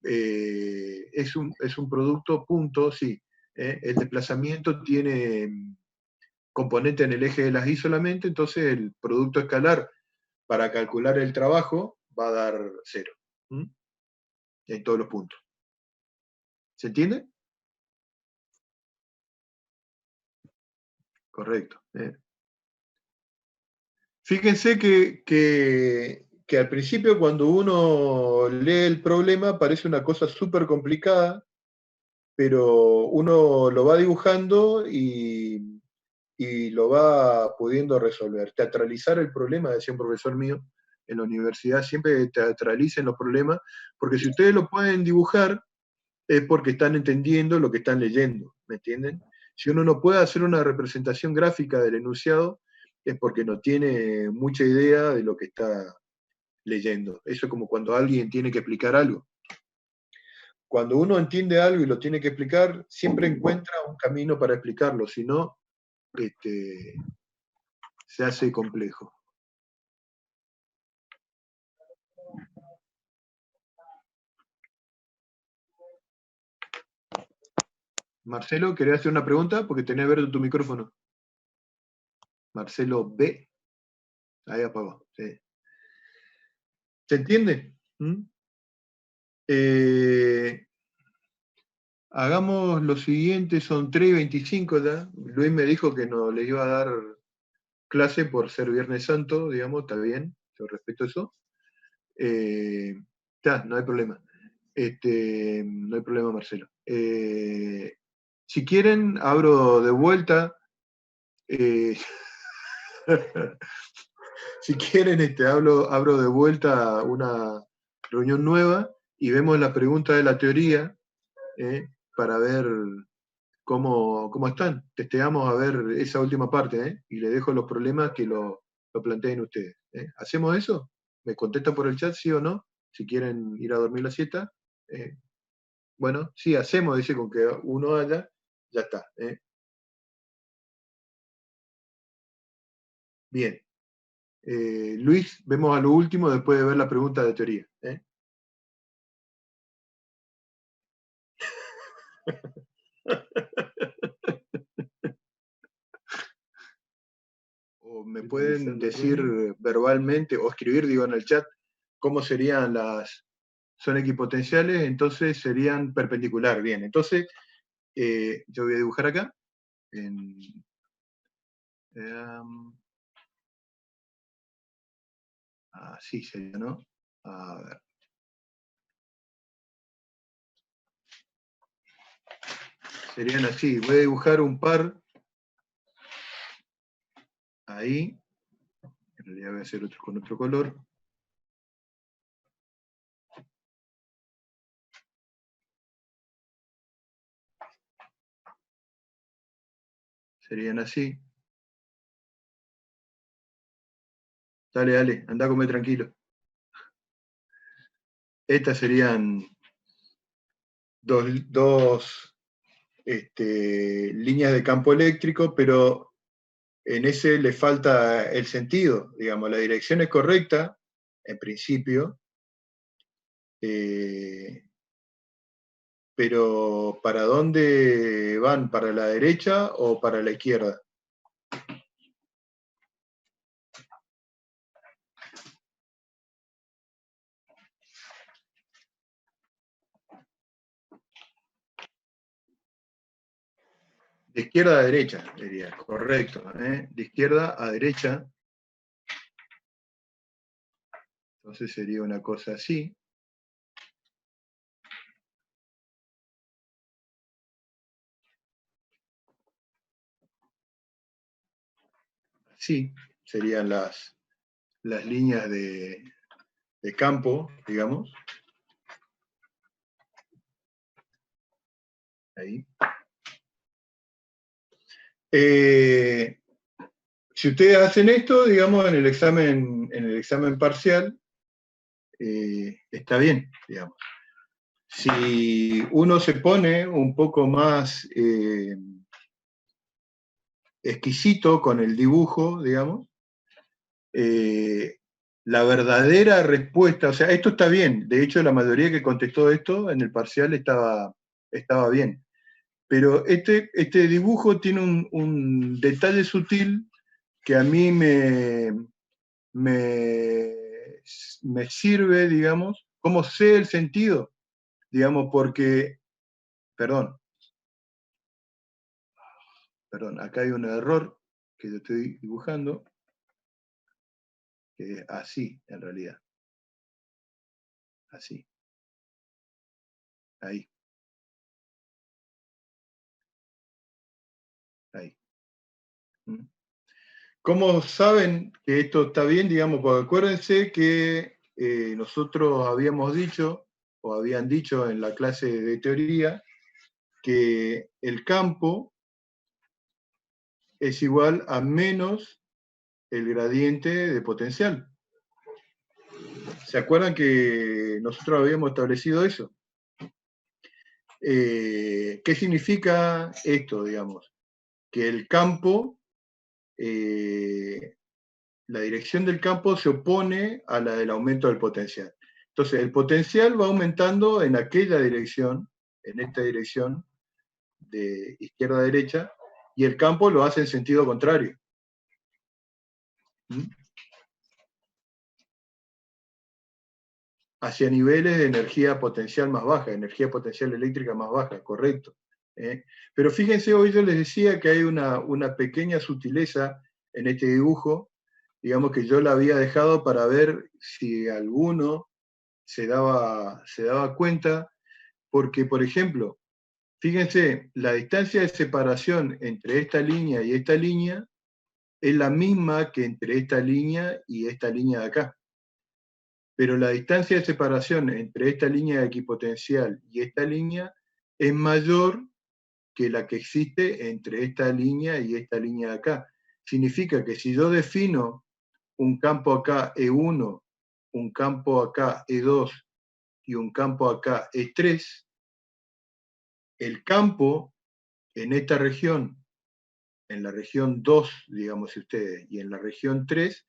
es un producto punto, sí. El desplazamiento tiene componente en el eje de las Y solamente, entonces el producto escalar para calcular el trabajo va a dar 0 en todos los puntos. ¿Se entiende? Correcto. Fíjense que al principio cuando uno lee el problema parece una cosa súper complicada, pero uno lo va dibujando y lo va pudiendo resolver. Teatralizar el problema, decía un profesor mío en la universidad, siempre teatralicen los problemas, porque si ustedes lo pueden dibujar, es porque están entendiendo lo que están leyendo, ¿me entienden? Si uno no puede hacer una representación gráfica del enunciado, es porque no tiene mucha idea de lo que está leyendo. Eso es como cuando alguien tiene que explicar algo. Cuando uno entiende algo y lo tiene que explicar, siempre encuentra un camino para explicarlo, si no, se hace complejo. Marcelo, ¿querés hacer una pregunta? Porque tenés verde tu micrófono. Marcelo B. Ahí apagó. Sí. ¿Se entiende? Hagamos lo siguiente, son 3:25 ya. Luis me dijo que no le iba a dar clase por ser Viernes Santo, digamos, está bien, yo respeto eso. Ya, no hay problema. No hay problema, Marcelo. Si quieren, abro de vuelta. Si quieren, abro de vuelta una reunión nueva y vemos la pregunta de la teoría para ver cómo están. Testeamos a ver esa última parte y les dejo los problemas que lo planteen ustedes. ¿Hacemos eso? ¿Me contestan por el chat, sí o no? Si quieren ir a dormir la siesta. Bueno, sí, hacemos, dice, con que uno haya, ya está. Bien. Luis, vemos a lo último después de ver la pregunta de teoría. O me pueden decir verbalmente o escribir, digo, en el chat, cómo serían son equipotenciales, entonces serían perpendicular. Bien, entonces yo voy a dibujar acá. Así sería, ¿no? A ver. Serían así. Voy a dibujar un par. Ahí. En realidad voy a hacer otro con otro color. Serían así. Dale, dale, anda a comer tranquilo. Estas serían dos líneas de campo eléctrico, pero en ese le falta el sentido. Digamos, la dirección es correcta, en principio, pero ¿para dónde van? ¿Para la derecha o para la izquierda? De izquierda a derecha, diría, correcto. De izquierda a derecha. Entonces sería una cosa así. Así serían las líneas de campo, digamos. Ahí. Si ustedes hacen esto, digamos, en el examen parcial, está bien, digamos. Si uno se pone un poco más exquisito con el dibujo, digamos, la verdadera respuesta, o sea, esto está bien, de hecho la mayoría que contestó esto en el parcial estaba bien, pero este dibujo tiene un detalle sutil que a mí me sirve, digamos, cómo sé el sentido, digamos, porque, perdón, acá hay un error que yo estoy dibujando, que es así, en realidad. Así. Ahí. Ahí. ¿Cómo saben que esto está bien? Digamos, porque acuérdense que nosotros habíamos dicho, o habían dicho en la clase de teoría, que el campo es igual a menos el gradiente de potencial. ¿Se acuerdan que nosotros habíamos establecido eso? ¿Qué significa esto, digamos? Que el campo, la dirección del campo se opone a la del aumento del potencial. Entonces, el potencial va aumentando en aquella dirección, en esta dirección, de izquierda a derecha, y el campo lo hace en sentido contrario. Hacia niveles de energía potencial más baja, energía potencial eléctrica más baja, correcto. Pero fíjense, hoy yo les decía que hay una pequeña sutileza en este dibujo, digamos que yo la había dejado para ver si alguno se daba cuenta, porque, por ejemplo, fíjense, la distancia de separación entre esta línea y esta línea es la misma que entre esta línea y esta línea de acá. Pero la distancia de separación entre esta línea de equipotencial y esta línea es mayor que la que existe entre esta línea y esta línea de acá. Significa que si yo defino un campo acá E1, un campo acá E2 y un campo acá E3, el campo en esta región, en la región 2, digamos ustedes, y en la región 3,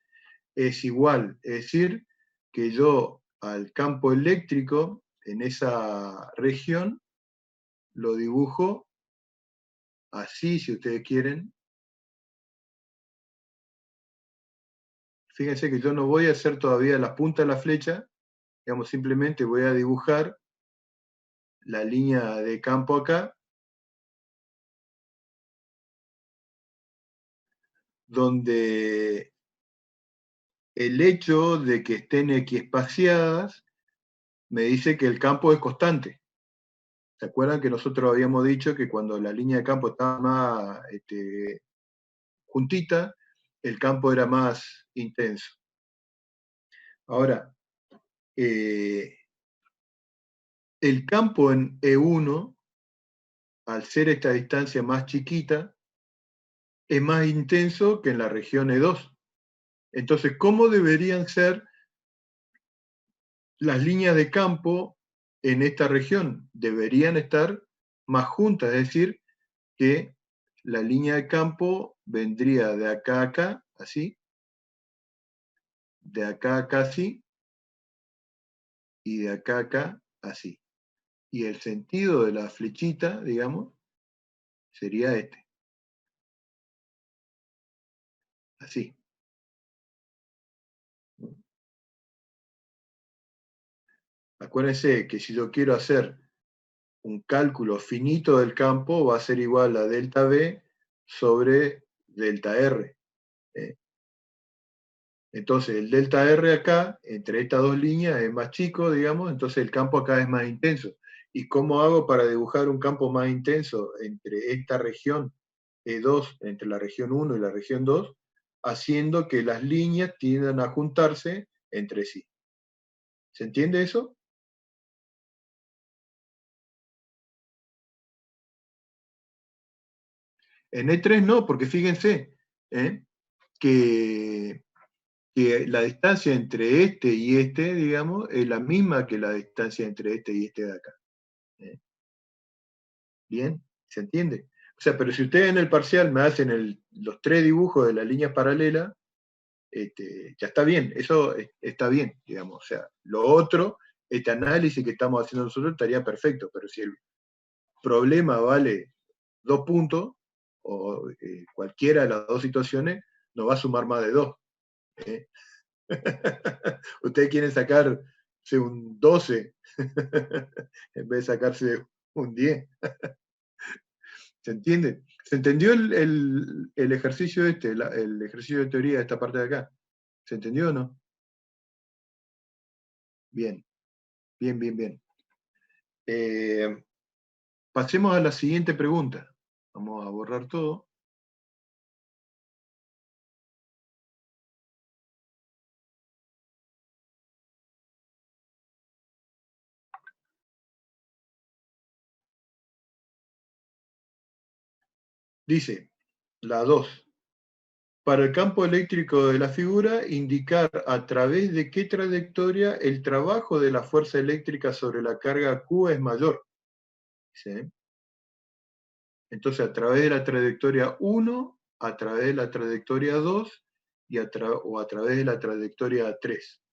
es igual. Es decir, que yo al campo eléctrico en esa región lo dibujo así, si ustedes quieren. Fíjense que yo no voy a hacer todavía la punta de la flecha, digamos, simplemente voy a dibujar la línea de campo acá, donde el hecho de que estén equiespaciadas me dice que el campo es constante. ¿Se acuerdan que nosotros habíamos dicho que cuando la línea de campo estaba más juntita, el campo era más intenso? Ahora, el campo en E1, al ser esta distancia más chiquita, es más intenso que en la región E2. Entonces, ¿cómo deberían ser las líneas de campo en esta región? Deberían estar más juntas, es decir, que la línea de campo vendría de acá a acá, así, de acá a acá, así, y de acá a acá, así. Y el sentido de la flechita, digamos, sería este. Así. Acuérdense que si yo quiero hacer un cálculo finito del campo, va a ser igual a delta B sobre delta R. Entonces, el delta R acá, entre estas dos líneas, es más chico, digamos, entonces el campo acá es más intenso. ¿Y cómo hago para dibujar un campo más intenso entre esta región E2, entre la región 1 y la región 2? Haciendo que las líneas tiendan a juntarse entre sí. ¿Se entiende eso? En E3 no, porque fíjense que la distancia entre este y este, digamos, es la misma que la distancia entre este y este de acá. ¿Bien? ¿Se entiende? O sea, pero si ustedes en el parcial me hacen los tres dibujos de la línea paralela, ya está bien, eso está bien, digamos. O sea, lo otro, este análisis que estamos haciendo nosotros estaría perfecto, pero si el problema vale 2 puntos, o cualquiera de las dos situaciones, no va a sumar más de 2. Ustedes quieren sacarse un 12 en vez de sacarse un 10. ¿Se entiende? ¿Se entendió el ejercicio el ejercicio de teoría de esta parte de acá? ¿Se entendió o no? Bien, bien, bien, bien. Pasemos a la siguiente pregunta. Vamos a borrar todo. Dice, la 2. Para el campo eléctrico de la figura, indicar a través de qué trayectoria el trabajo de la fuerza eléctrica sobre la carga Q es mayor. ¿Sí? Entonces, a través de la trayectoria 1, a través de la trayectoria 2 o a través de la trayectoria 3.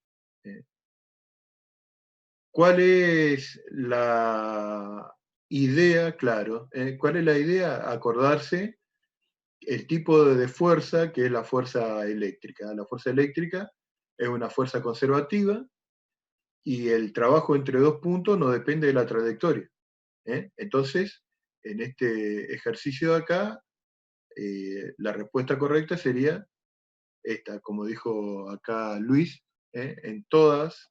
¿Cuál es la idea? Claro, ¿cuál es la idea? Acordarse el tipo de fuerza que es la fuerza eléctrica. La fuerza eléctrica es una fuerza conservativa y el trabajo entre dos puntos no depende de la trayectoria. Entonces, en este ejercicio de acá, la respuesta correcta sería esta, como dijo acá Luis, en todas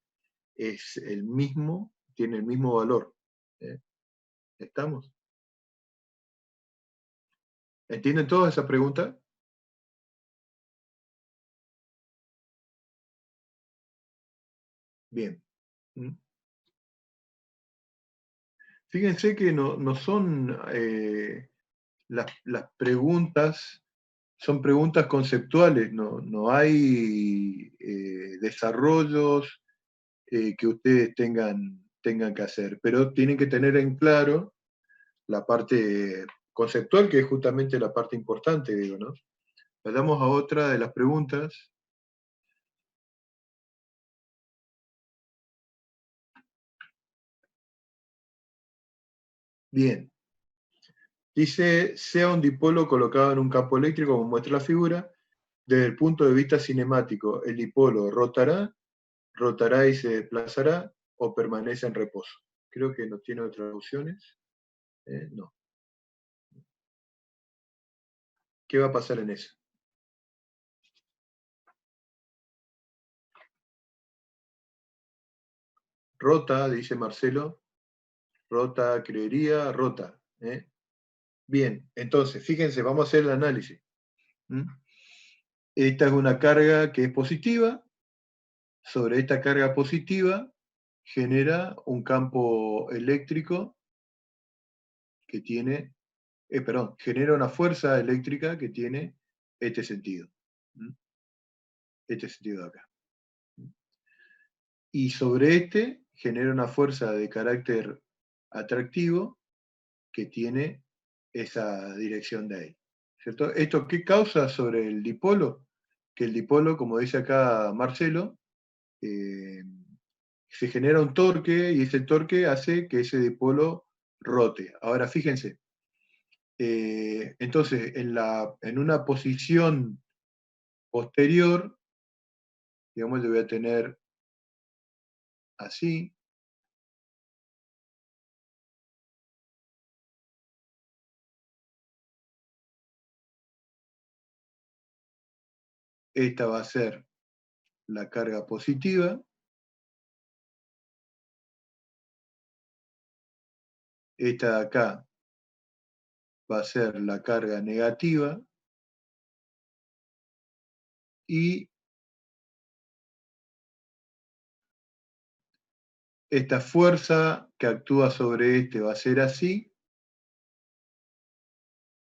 es el mismo, tiene el mismo valor. ¿Estamos? ¿Entienden todos esa pregunta? Bien. Fíjense que no son las preguntas, son preguntas conceptuales, no hay desarrollos que ustedes tengan que hacer, pero tienen que tener en claro la parte conceptual, que es justamente la parte importante, digo, ¿no? Vayamos a otra de las preguntas. Bien. Dice, sea un dipolo colocado en un campo eléctrico, como muestra la figura, desde el punto de vista cinemático, el dipolo rotará y se desplazará, o permanece en reposo. Creo que no tiene otras opciones. No. ¿Qué va a pasar en eso? Rota, dice Marcelo. Rota, creería, rota. Bien, entonces, fíjense, vamos a hacer el análisis. Esta es una carga que es positiva. Sobre esta carga positiva genera un campo eléctrico que tiene, genera una fuerza eléctrica que tiene este sentido. Este sentido de acá. Y sobre este genera una fuerza de carácter atractivo que tiene esa dirección de ahí. ¿Cierto? ¿Esto qué causa sobre el dipolo? Que el dipolo, como dice acá Marcelo, se genera un torque y ese torque hace que ese dipolo rote. Ahora fíjense, entonces en una posición posterior, digamos, le voy a tener así. Esta va a ser la carga positiva. Esta de acá va a ser la carga negativa. Y esta fuerza que actúa sobre este va a ser así.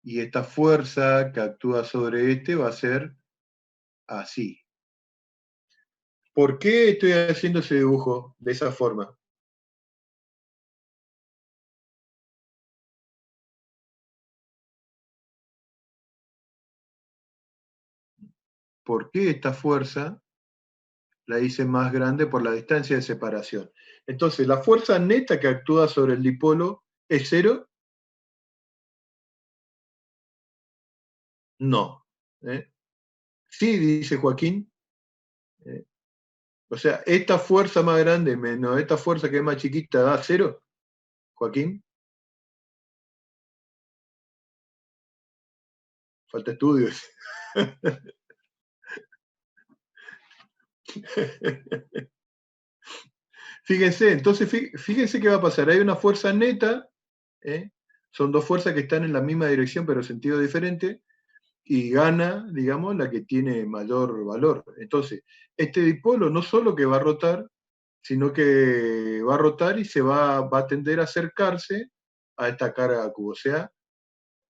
Y esta fuerza que actúa sobre este va a ser así. ¿Por qué estoy haciendo ese dibujo de esa forma? ¿Por qué esta fuerza la hice más grande por la distancia de separación? Entonces, ¿la fuerza neta que actúa sobre el dipolo es 0? No. Sí, dice Joaquín. O sea, esta fuerza más grande menos esta fuerza que es más chiquita da 0, Joaquín. Falta estudios. Fíjense, entonces fíjense qué va a pasar. Hay una fuerza neta, son dos fuerzas que están en la misma dirección pero en sentido diferente, y gana, digamos, la que tiene mayor valor. Entonces, este dipolo no solo que va a rotar, sino que va a rotar y se va a tender a acercarse a esta carga cubo. O sea,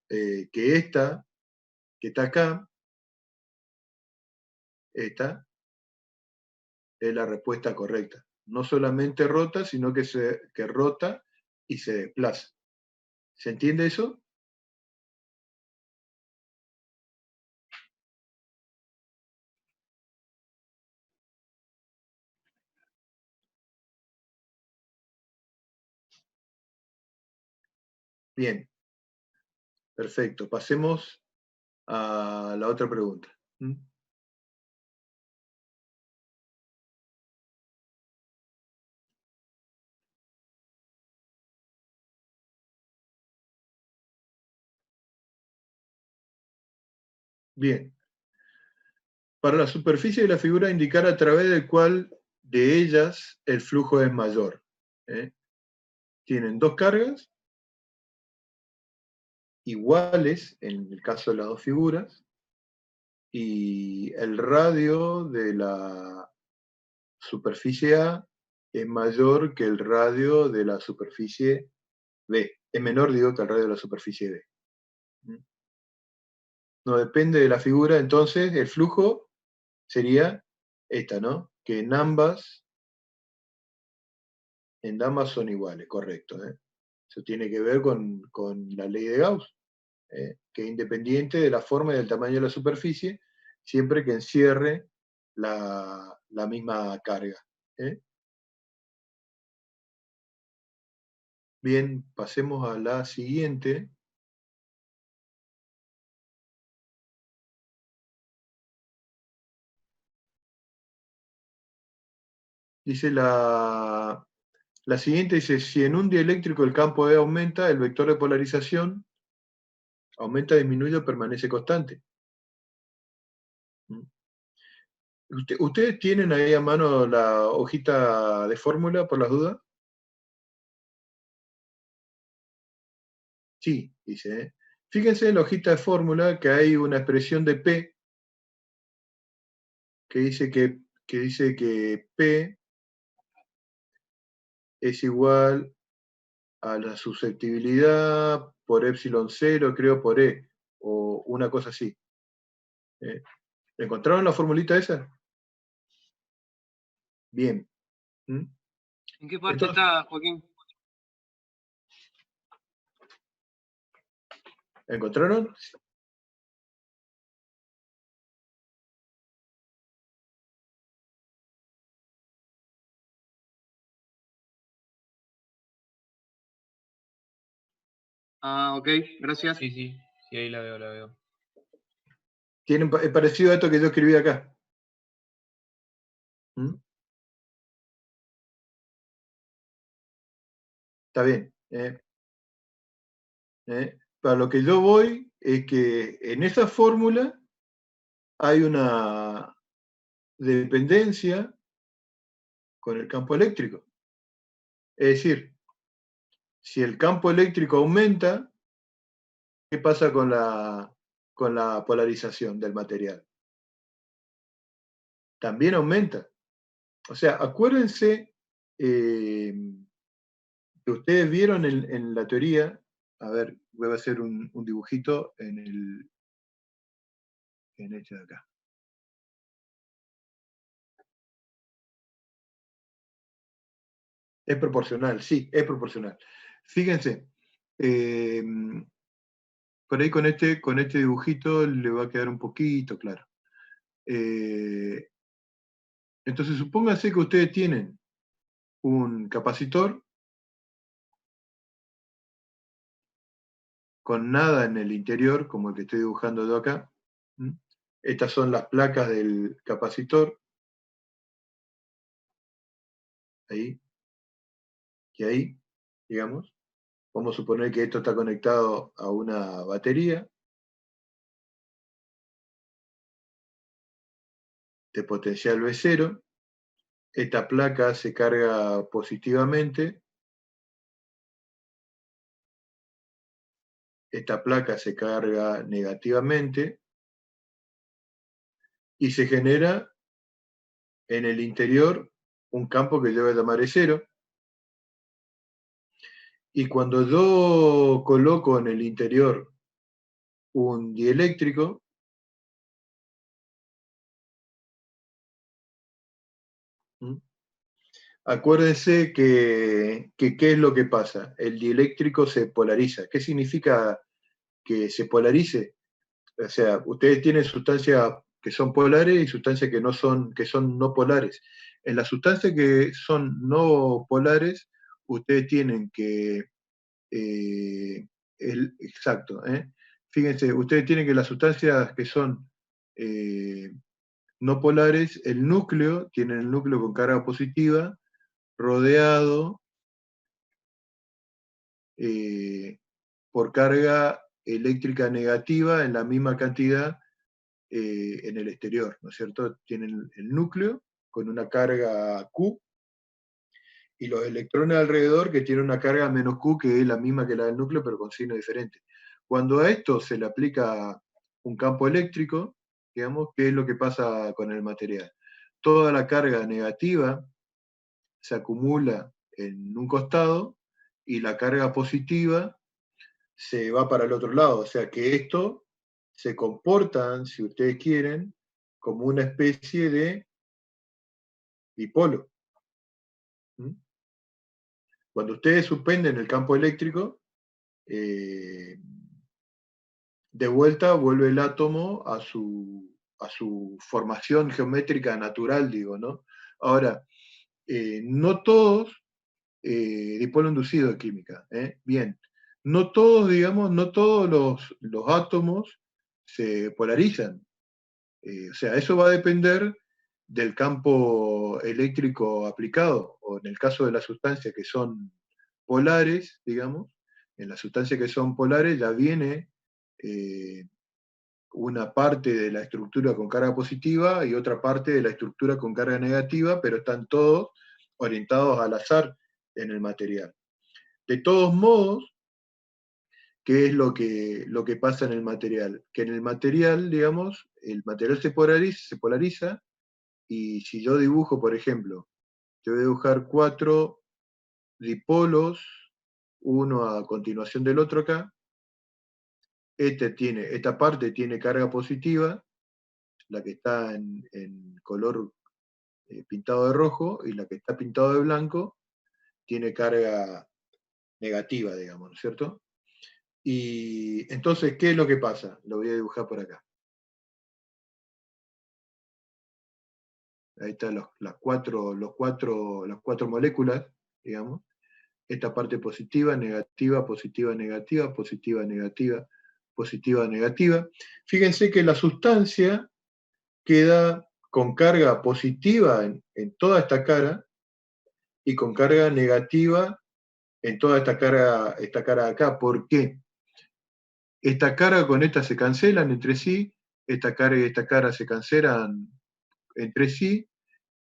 que esta, que está acá, esta es la respuesta correcta. No solamente rota, sino que rota y se desplaza. ¿Se entiende eso? Bien. Perfecto. Pasemos a la otra pregunta. Bien. Para la superficie de la figura, indicar a través del cual de ellas el flujo es mayor. Tienen dos cargas iguales, en el caso de las dos figuras, y el radio de la superficie A es mayor que el radio de la superficie B. Es menor, digo, que el radio de la superficie B. No depende de la figura, entonces el flujo sería esta, ¿no? Que en ambas son iguales, correcto. Eso tiene que ver con la ley de Gauss, que independiente de la forma y del tamaño de la superficie, siempre que encierre la misma carga. Bien, pasemos a la siguiente. Dice la siguiente, dice, si en un dieléctrico el campo E aumenta, el vector de polarización aumenta, disminuye o permanece constante. ¿Ustedes tienen ahí a mano la hojita de fórmula, por las dudas? Sí, dice. Fíjense en la hojita de fórmula que hay una expresión de P que dice que P es igual a la susceptibilidad por epsilon 0, creo, por E, o una cosa así. ¿Encontraron la formulita esa? Bien. ¿En qué parte está, Joaquín? ¿Encontraron? Ah, ok, gracias. Sí, ahí la veo. Es parecido a esto que yo escribí acá. Está bien. Para lo que yo voy es que en esa fórmula hay una dependencia con el campo eléctrico. Es decir, si el campo eléctrico aumenta, ¿qué pasa con la polarización del material? También aumenta. O sea, acuérdense que ustedes vieron en la teoría, a ver, voy a hacer un dibujito en este de acá. Es proporcional, sí, es proporcional. Fíjense, por ahí con este dibujito le va a quedar un poquito claro. Entonces, supónganse que ustedes tienen un capacitor con nada en el interior, como el que estoy dibujando yo acá. Estas son las placas del capacitor. Ahí. Y ahí, digamos. Vamos a suponer que esto está conectado a una batería de potencial V0. Esta placa se carga positivamente. Esta placa se carga negativamente. Y se genera en el interior un campo que yo voy a llamar E0. Y cuando yo coloco en el interior un dieléctrico, acuérdense que ¿qué es lo que pasa? El dieléctrico se polariza. ¿Qué significa que se polarice? O sea, ustedes tienen sustancias que son polares y sustancias que son no polares. En las sustancias que son no polares, ustedes tienen que exacto. Fíjense, ustedes tienen que las sustancias que son no polares, tienen el núcleo con carga positiva, rodeado por carga eléctrica negativa en la misma cantidad en el exterior, ¿no es cierto? Tienen el núcleo con una carga Q, y los electrones alrededor que tienen una carga menos Q, que es la misma que la del núcleo, pero con signo diferente. Cuando a esto se le aplica un campo eléctrico, digamos, ¿qué es lo que pasa con el material? Toda la carga negativa se acumula en un costado y la carga positiva se va para el otro lado. O sea que esto se comportan, si ustedes quieren, como una especie de dipolo. Cuando ustedes suspenden el campo eléctrico, de vuelta vuelve el átomo a su formación geométrica natural, digo, ¿no? Ahora, no todos, dipolo inducido de química, bien, no todos, digamos, no todos los átomos se polarizan. O sea, eso va a depender del campo eléctrico aplicado, o en el caso de las sustancias que son polares, digamos, en las sustancias que son polares ya viene una parte de la estructura con carga positiva y otra parte de la estructura con carga negativa, pero están todos orientados al azar en el material. De todos modos, ¿qué es lo que pasa en el material? Que en el material, digamos, el material se polariza y si yo dibujo, por ejemplo, yo voy a dibujar 4 dipolos, uno a continuación del otro acá. Esta parte tiene carga positiva, la que está en color pintado de rojo, y la que está pintado de blanco tiene carga negativa, digamos, ¿no es cierto? Y entonces, ¿qué es lo que pasa? Lo voy a dibujar por acá. Ahí están las cuatro moléculas, digamos. Esta parte positiva, negativa, positiva, negativa, positiva, negativa, positiva, negativa. Fíjense que la sustancia queda con carga positiva en toda esta cara y con carga negativa en toda esta cara de acá. ¿Por qué? Esta cara con esta se cancelan entre sí, esta cara y esta cara se cancelan entre sí,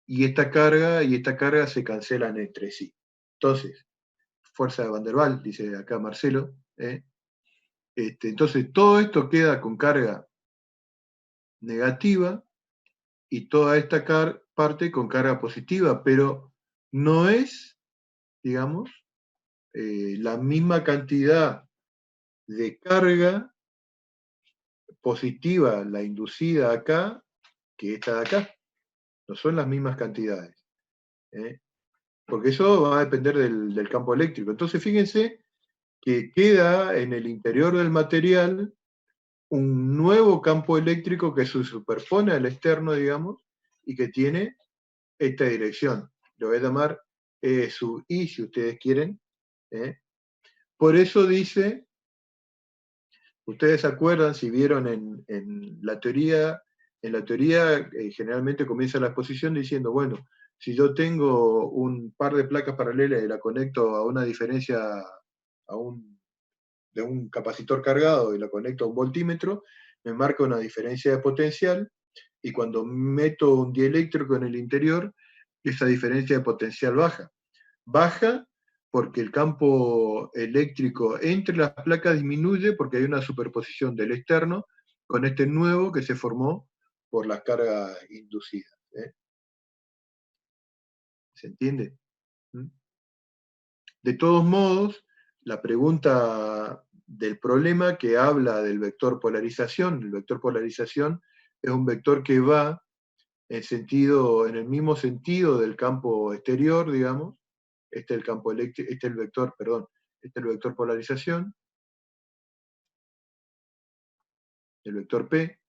y esta carga se cancelan entre sí. Entonces, fuerza de Van der Waals, dice acá Marcelo. Entonces, todo esto queda con carga negativa y toda esta parte con carga positiva, pero no es, digamos, la misma cantidad de carga positiva, la inducida acá, que esta de acá. No son las mismas cantidades. Porque eso va a depender del campo eléctrico. Entonces, fíjense que queda en el interior del material un nuevo campo eléctrico que se superpone al externo, digamos, y que tiene esta dirección. Lo voy a llamar E sub I, si ustedes quieren. Por eso dice, ustedes se acuerdan, si vieron en la teoría generalmente comienza la exposición diciendo, bueno, si yo tengo un par de placas paralelas y la conecto a una diferencia de un capacitor cargado y la conecto a un voltímetro, me marca una diferencia de potencial, y cuando meto un dieléctrico en el interior, esa diferencia de potencial baja. Baja porque el campo eléctrico entre las placas disminuye porque hay una superposición del externo con este nuevo que se formó por las cargas inducidas. ¿Se entiende? De todos modos, la pregunta del problema que habla del vector polarización, el vector polarización es un vector que va en el mismo sentido del campo exterior, digamos. Este es el campo eléctrico, este es el vector polarización, el vector P.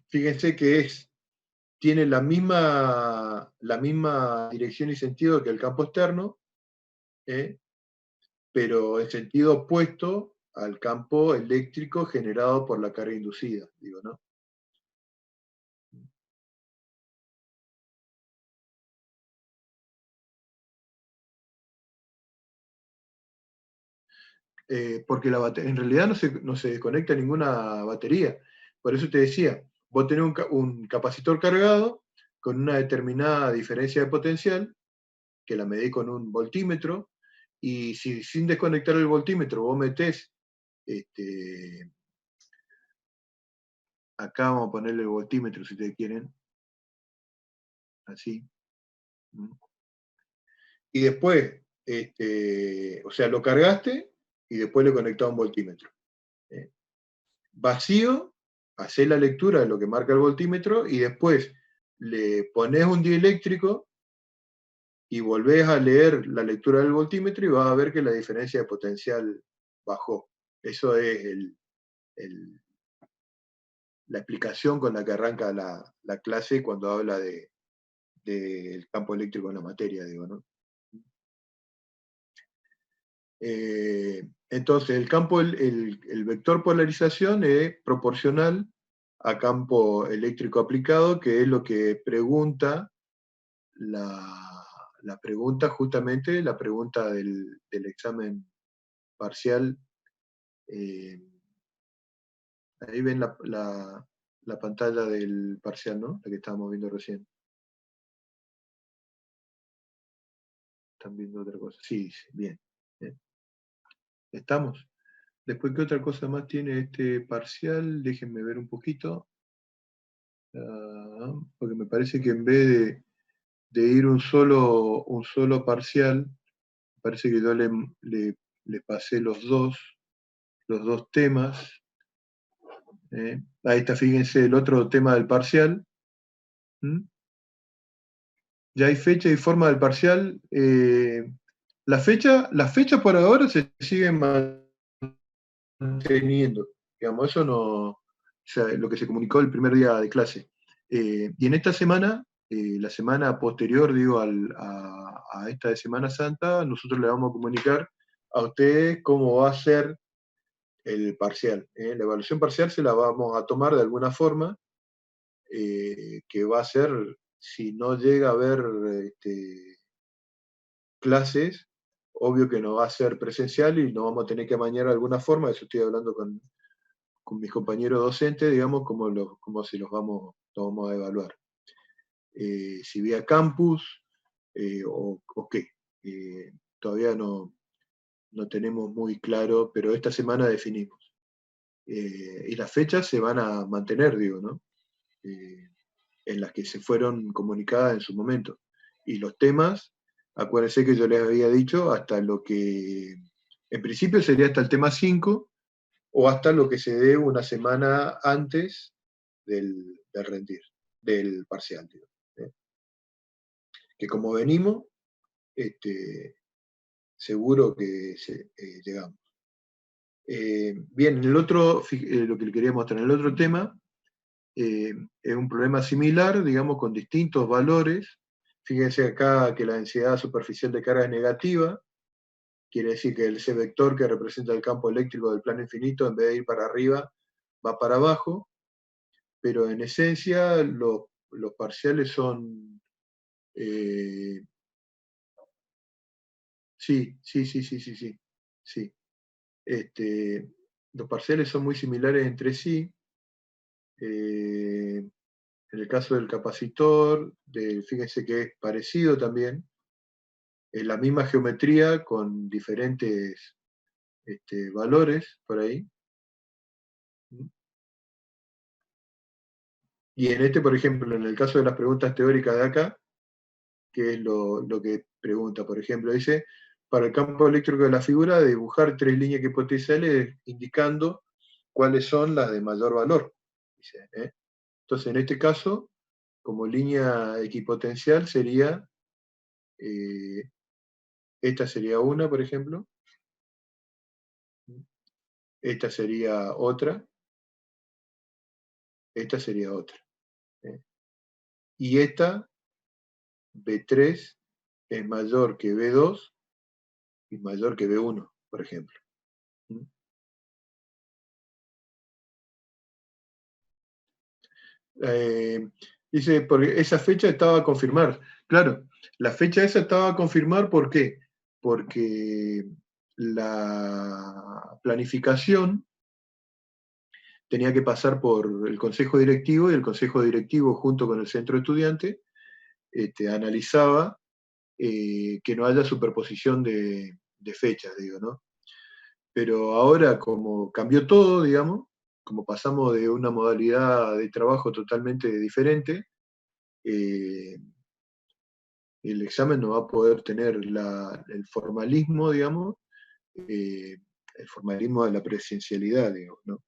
Fíjense que tiene la misma dirección y sentido que el campo externo, pero en sentido opuesto al campo eléctrico generado por la carga inducida, digo, ¿no? Porque en realidad no se desconecta ninguna batería. Por eso te decía, vos tenés un capacitor cargado con una determinada diferencia de potencial, que la medís con un voltímetro, y si sin desconectar el voltímetro vos metés, acá vamos a ponerle el voltímetro si ustedes quieren, así. Y después, o sea, lo cargaste y después le conectás un voltímetro. Vacío, hacés la lectura de lo que marca el voltímetro y después le pones un dieléctrico y volvés a leer la lectura del voltímetro y vas a ver que la diferencia de potencial bajó. Eso es la explicación con la que arranca la clase cuando habla del campo eléctrico en la materia, digo, ¿no? Entonces, el vector polarización es proporcional a campo eléctrico aplicado, que es lo que pregunta la pregunta, justamente la pregunta del examen parcial. Ahí ven la pantalla del parcial, ¿no? La que estábamos viendo recién. ¿Están viendo otra cosa? Sí, sí, bien. ¿Estamos? Después, ¿qué otra cosa más tiene este parcial? Déjenme ver un poquito. Porque me parece que en vez de ir un solo parcial, parece que yo le pasé los dos temas. Ahí está, fíjense, el otro tema del parcial. Ya hay fecha y forma del parcial. La fecha por ahora se sigue manteniendo. Digamos, eso no, o sea, lo que se comunicó el primer día de clase. Y en esta semana, la semana posterior, digo, a esta de Semana Santa, nosotros le vamos a comunicar a ustedes cómo va a ser el parcial. La evaluación parcial se la vamos a tomar de alguna forma, que va a ser, si no llega a haber clases, obvio que no va a ser presencial y nos vamos a tener que amañar de alguna forma. Eso estoy hablando con mis compañeros docentes, digamos, cómo se los vamos a evaluar. Si vía campus o qué. Todavía no tenemos muy claro, pero esta semana definimos. Y las fechas se van a mantener, digo, ¿no? En las que se fueron comunicadas en su momento. Y los temas, acuérdense que yo les había dicho hasta lo que, en principio sería hasta el tema 5, o hasta lo que se dé una semana antes del rendir, del parcial, digo, ¿eh? Que como venimos, seguro que llegamos. Bien, en el otro, lo que le quería mostrar, en el otro tema, es un problema similar, digamos, con distintos valores. Fíjense acá que la densidad superficial de carga es negativa, quiere decir que ese vector que representa el campo eléctrico del plano infinito, en vez de ir para arriba, va para abajo, pero en esencia los parciales son... sí. Los parciales son muy similares entre sí. En el caso del capacitor, fíjense que es parecido también. Es la misma geometría con diferentes valores por ahí. Y en por ejemplo, en el caso de las preguntas teóricas de acá, que es lo que pregunta, por ejemplo, dice, para el campo eléctrico de la figura, dibujar 3 líneas equipotenciales indicando cuáles son las de mayor valor. Dice, Entonces, en este caso, como línea equipotencial sería, esta sería una, por ejemplo, esta sería otra, esta sería otra. Y esta, B3, es mayor que B2 y mayor que B1, por ejemplo. Dice, porque esa fecha estaba a confirmar. Claro, la fecha esa estaba a confirmar, ¿por qué? Porque la planificación tenía que pasar por el consejo directivo, y el consejo directivo, junto con el centro de estudiantes, analizaba que no haya superposición de fechas, digo, ¿no? Pero ahora, como cambió todo, digamos, como pasamos de una modalidad de trabajo totalmente diferente, el examen no va a poder tener el formalismo, digamos, el formalismo de la presencialidad, digamos, ¿no?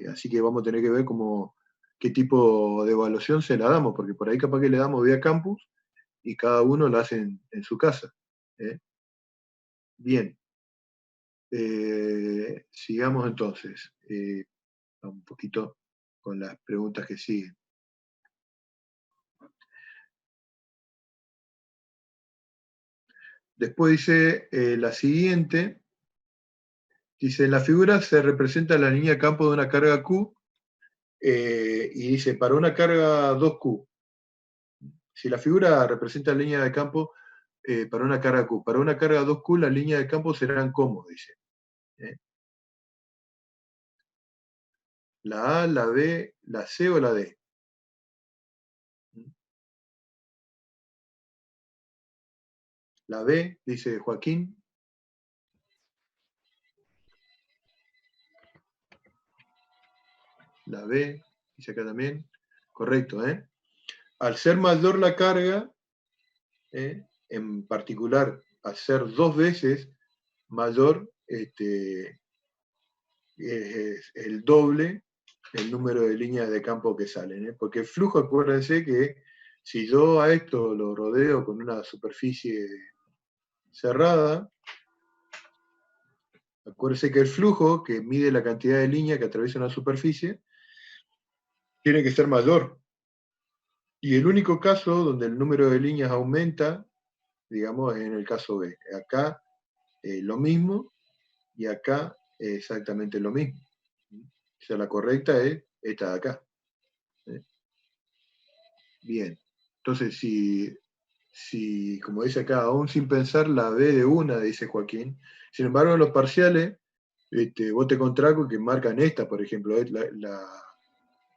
Así que vamos a tener que ver qué tipo de evaluación se la damos, porque por ahí capaz que le damos vía campus y cada uno la hace en su casa. Bien. Sigamos entonces, un poquito con las preguntas que siguen. Después dice la siguiente, dice, en la figura se representa la línea campo de una carga Q y dice, para una carga 2Q, si la figura representa línea de campo para una carga Q, para una carga 2Q las líneas de campo serán como, dice. La A, la B, la C o la D. La B, dice Joaquín. La B, dice acá también. Correcto, ¿eh? Al ser mayor la carga, en particular, al ser 2 veces mayor, es el doble el número de líneas de campo que salen. Porque el flujo, acuérdense que si yo a esto lo rodeo con una superficie cerrada, acuérdense que el flujo, que mide la cantidad de líneas que atraviesa una superficie, tiene que ser mayor. Y el único caso donde el número de líneas aumenta, digamos, es en el caso B. Acá lo mismo y acá exactamente lo mismo. O sea, la correcta es esta de acá. Bien. Entonces, si, como dice acá, aún sin pensar la B de una, dice Joaquín. Sin embargo, en los parciales, vos te encontrás con que marcan esta, por ejemplo,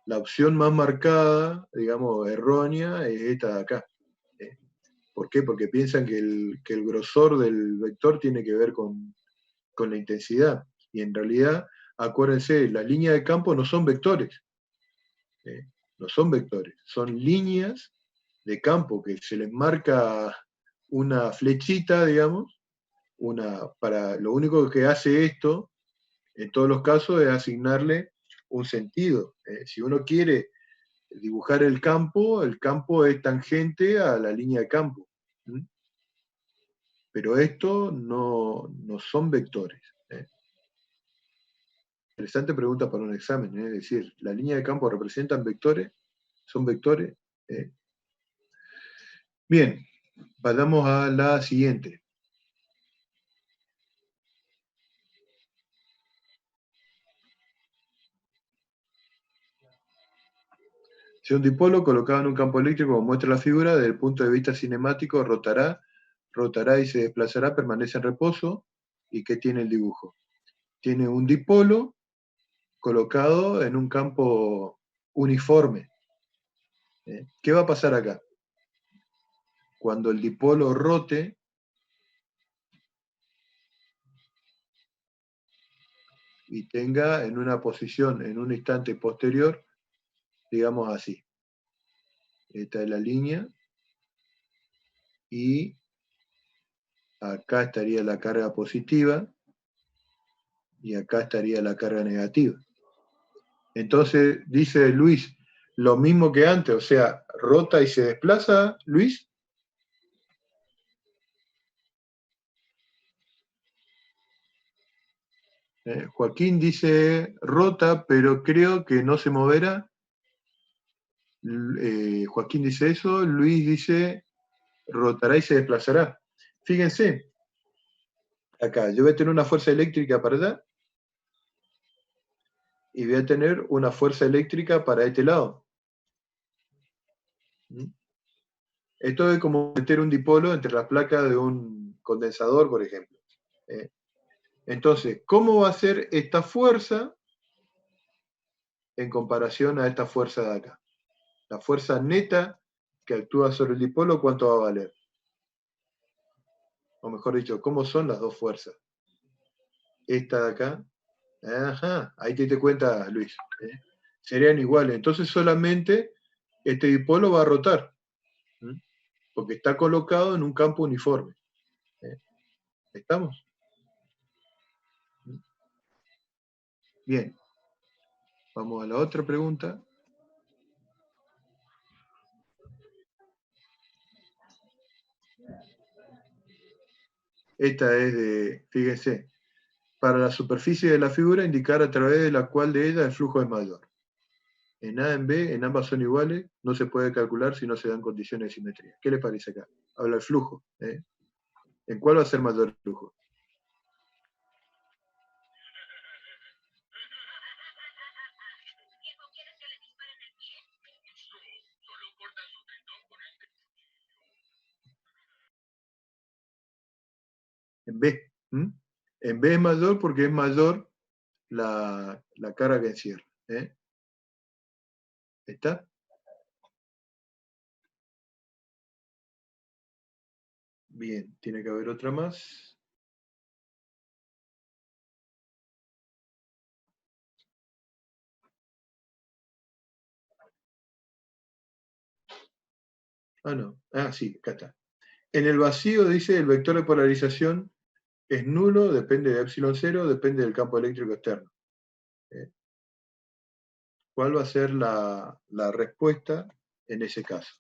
la opción más marcada, digamos, errónea, es esta de acá. ¿Por qué? Porque piensan que el grosor del vector tiene que ver con la intensidad. Y en realidad, acuérdense, las líneas de campo no son vectores. No son vectores, son líneas de campo que se les marca una flechita, digamos, lo único que hace esto, en todos los casos, es asignarle un sentido. Si uno quiere dibujar el campo es tangente a la línea de campo. Pero estos no son vectores. Interesante pregunta para un examen, es decir, ¿la línea de campo representan vectores? ¿Son vectores? Bien, vayamos a la siguiente. Si un dipolo colocado en un campo eléctrico, como muestra la figura, desde el punto de vista cinemático, rotará y se desplazará, permanece en reposo. ¿Y qué tiene el dibujo? Tiene un dipolo colocado en un campo uniforme. ¿Qué va a pasar acá? Cuando el dipolo rote, y tenga en una posición, en un instante posterior, digamos así. Esta es la línea. Y acá estaría la carga positiva. Y acá estaría la carga negativa. Entonces, dice Luis, lo mismo que antes, o sea, rota y se desplaza, Luis. Joaquín dice rota, pero creo que no se moverá. Joaquín dice eso, Luis dice rotará y se desplazará. Fíjense, acá yo voy a tener una fuerza eléctrica para allá y voy a tener una fuerza eléctrica para este lado. Esto es como meter un dipolo entre las placas de un condensador, por ejemplo. Entonces, ¿cómo va a ser esta fuerza en comparación a esta fuerza de acá? La fuerza neta que actúa sobre el dipolo, ¿cuánto va a valer? O mejor dicho, ¿cómo son las dos fuerzas? Esta de acá. Ajá, ahí te das cuenta, Luis. Serían iguales. Entonces solamente este dipolo va a rotar. Porque está colocado en un campo uniforme. ¿Estamos? Bien. Vamos a la otra pregunta. Esta es de, fíjense, para la superficie de la figura indicar a través de la cual de ella el flujo es mayor. En A, en B, en ambas son iguales, no se puede calcular si no se dan condiciones de simetría. ¿Qué les parece acá? Habla el flujo. ¿En cuál va a ser mayor el flujo? En B. En B es mayor porque es mayor la carga que encierra. ¿Está? Bien, tiene que haber otra más. No. Sí, acá está. En el vacío dice el vector de polarización es nulo, depende de epsilon 0, depende del campo eléctrico externo. ¿Cuál va a ser la respuesta en ese caso?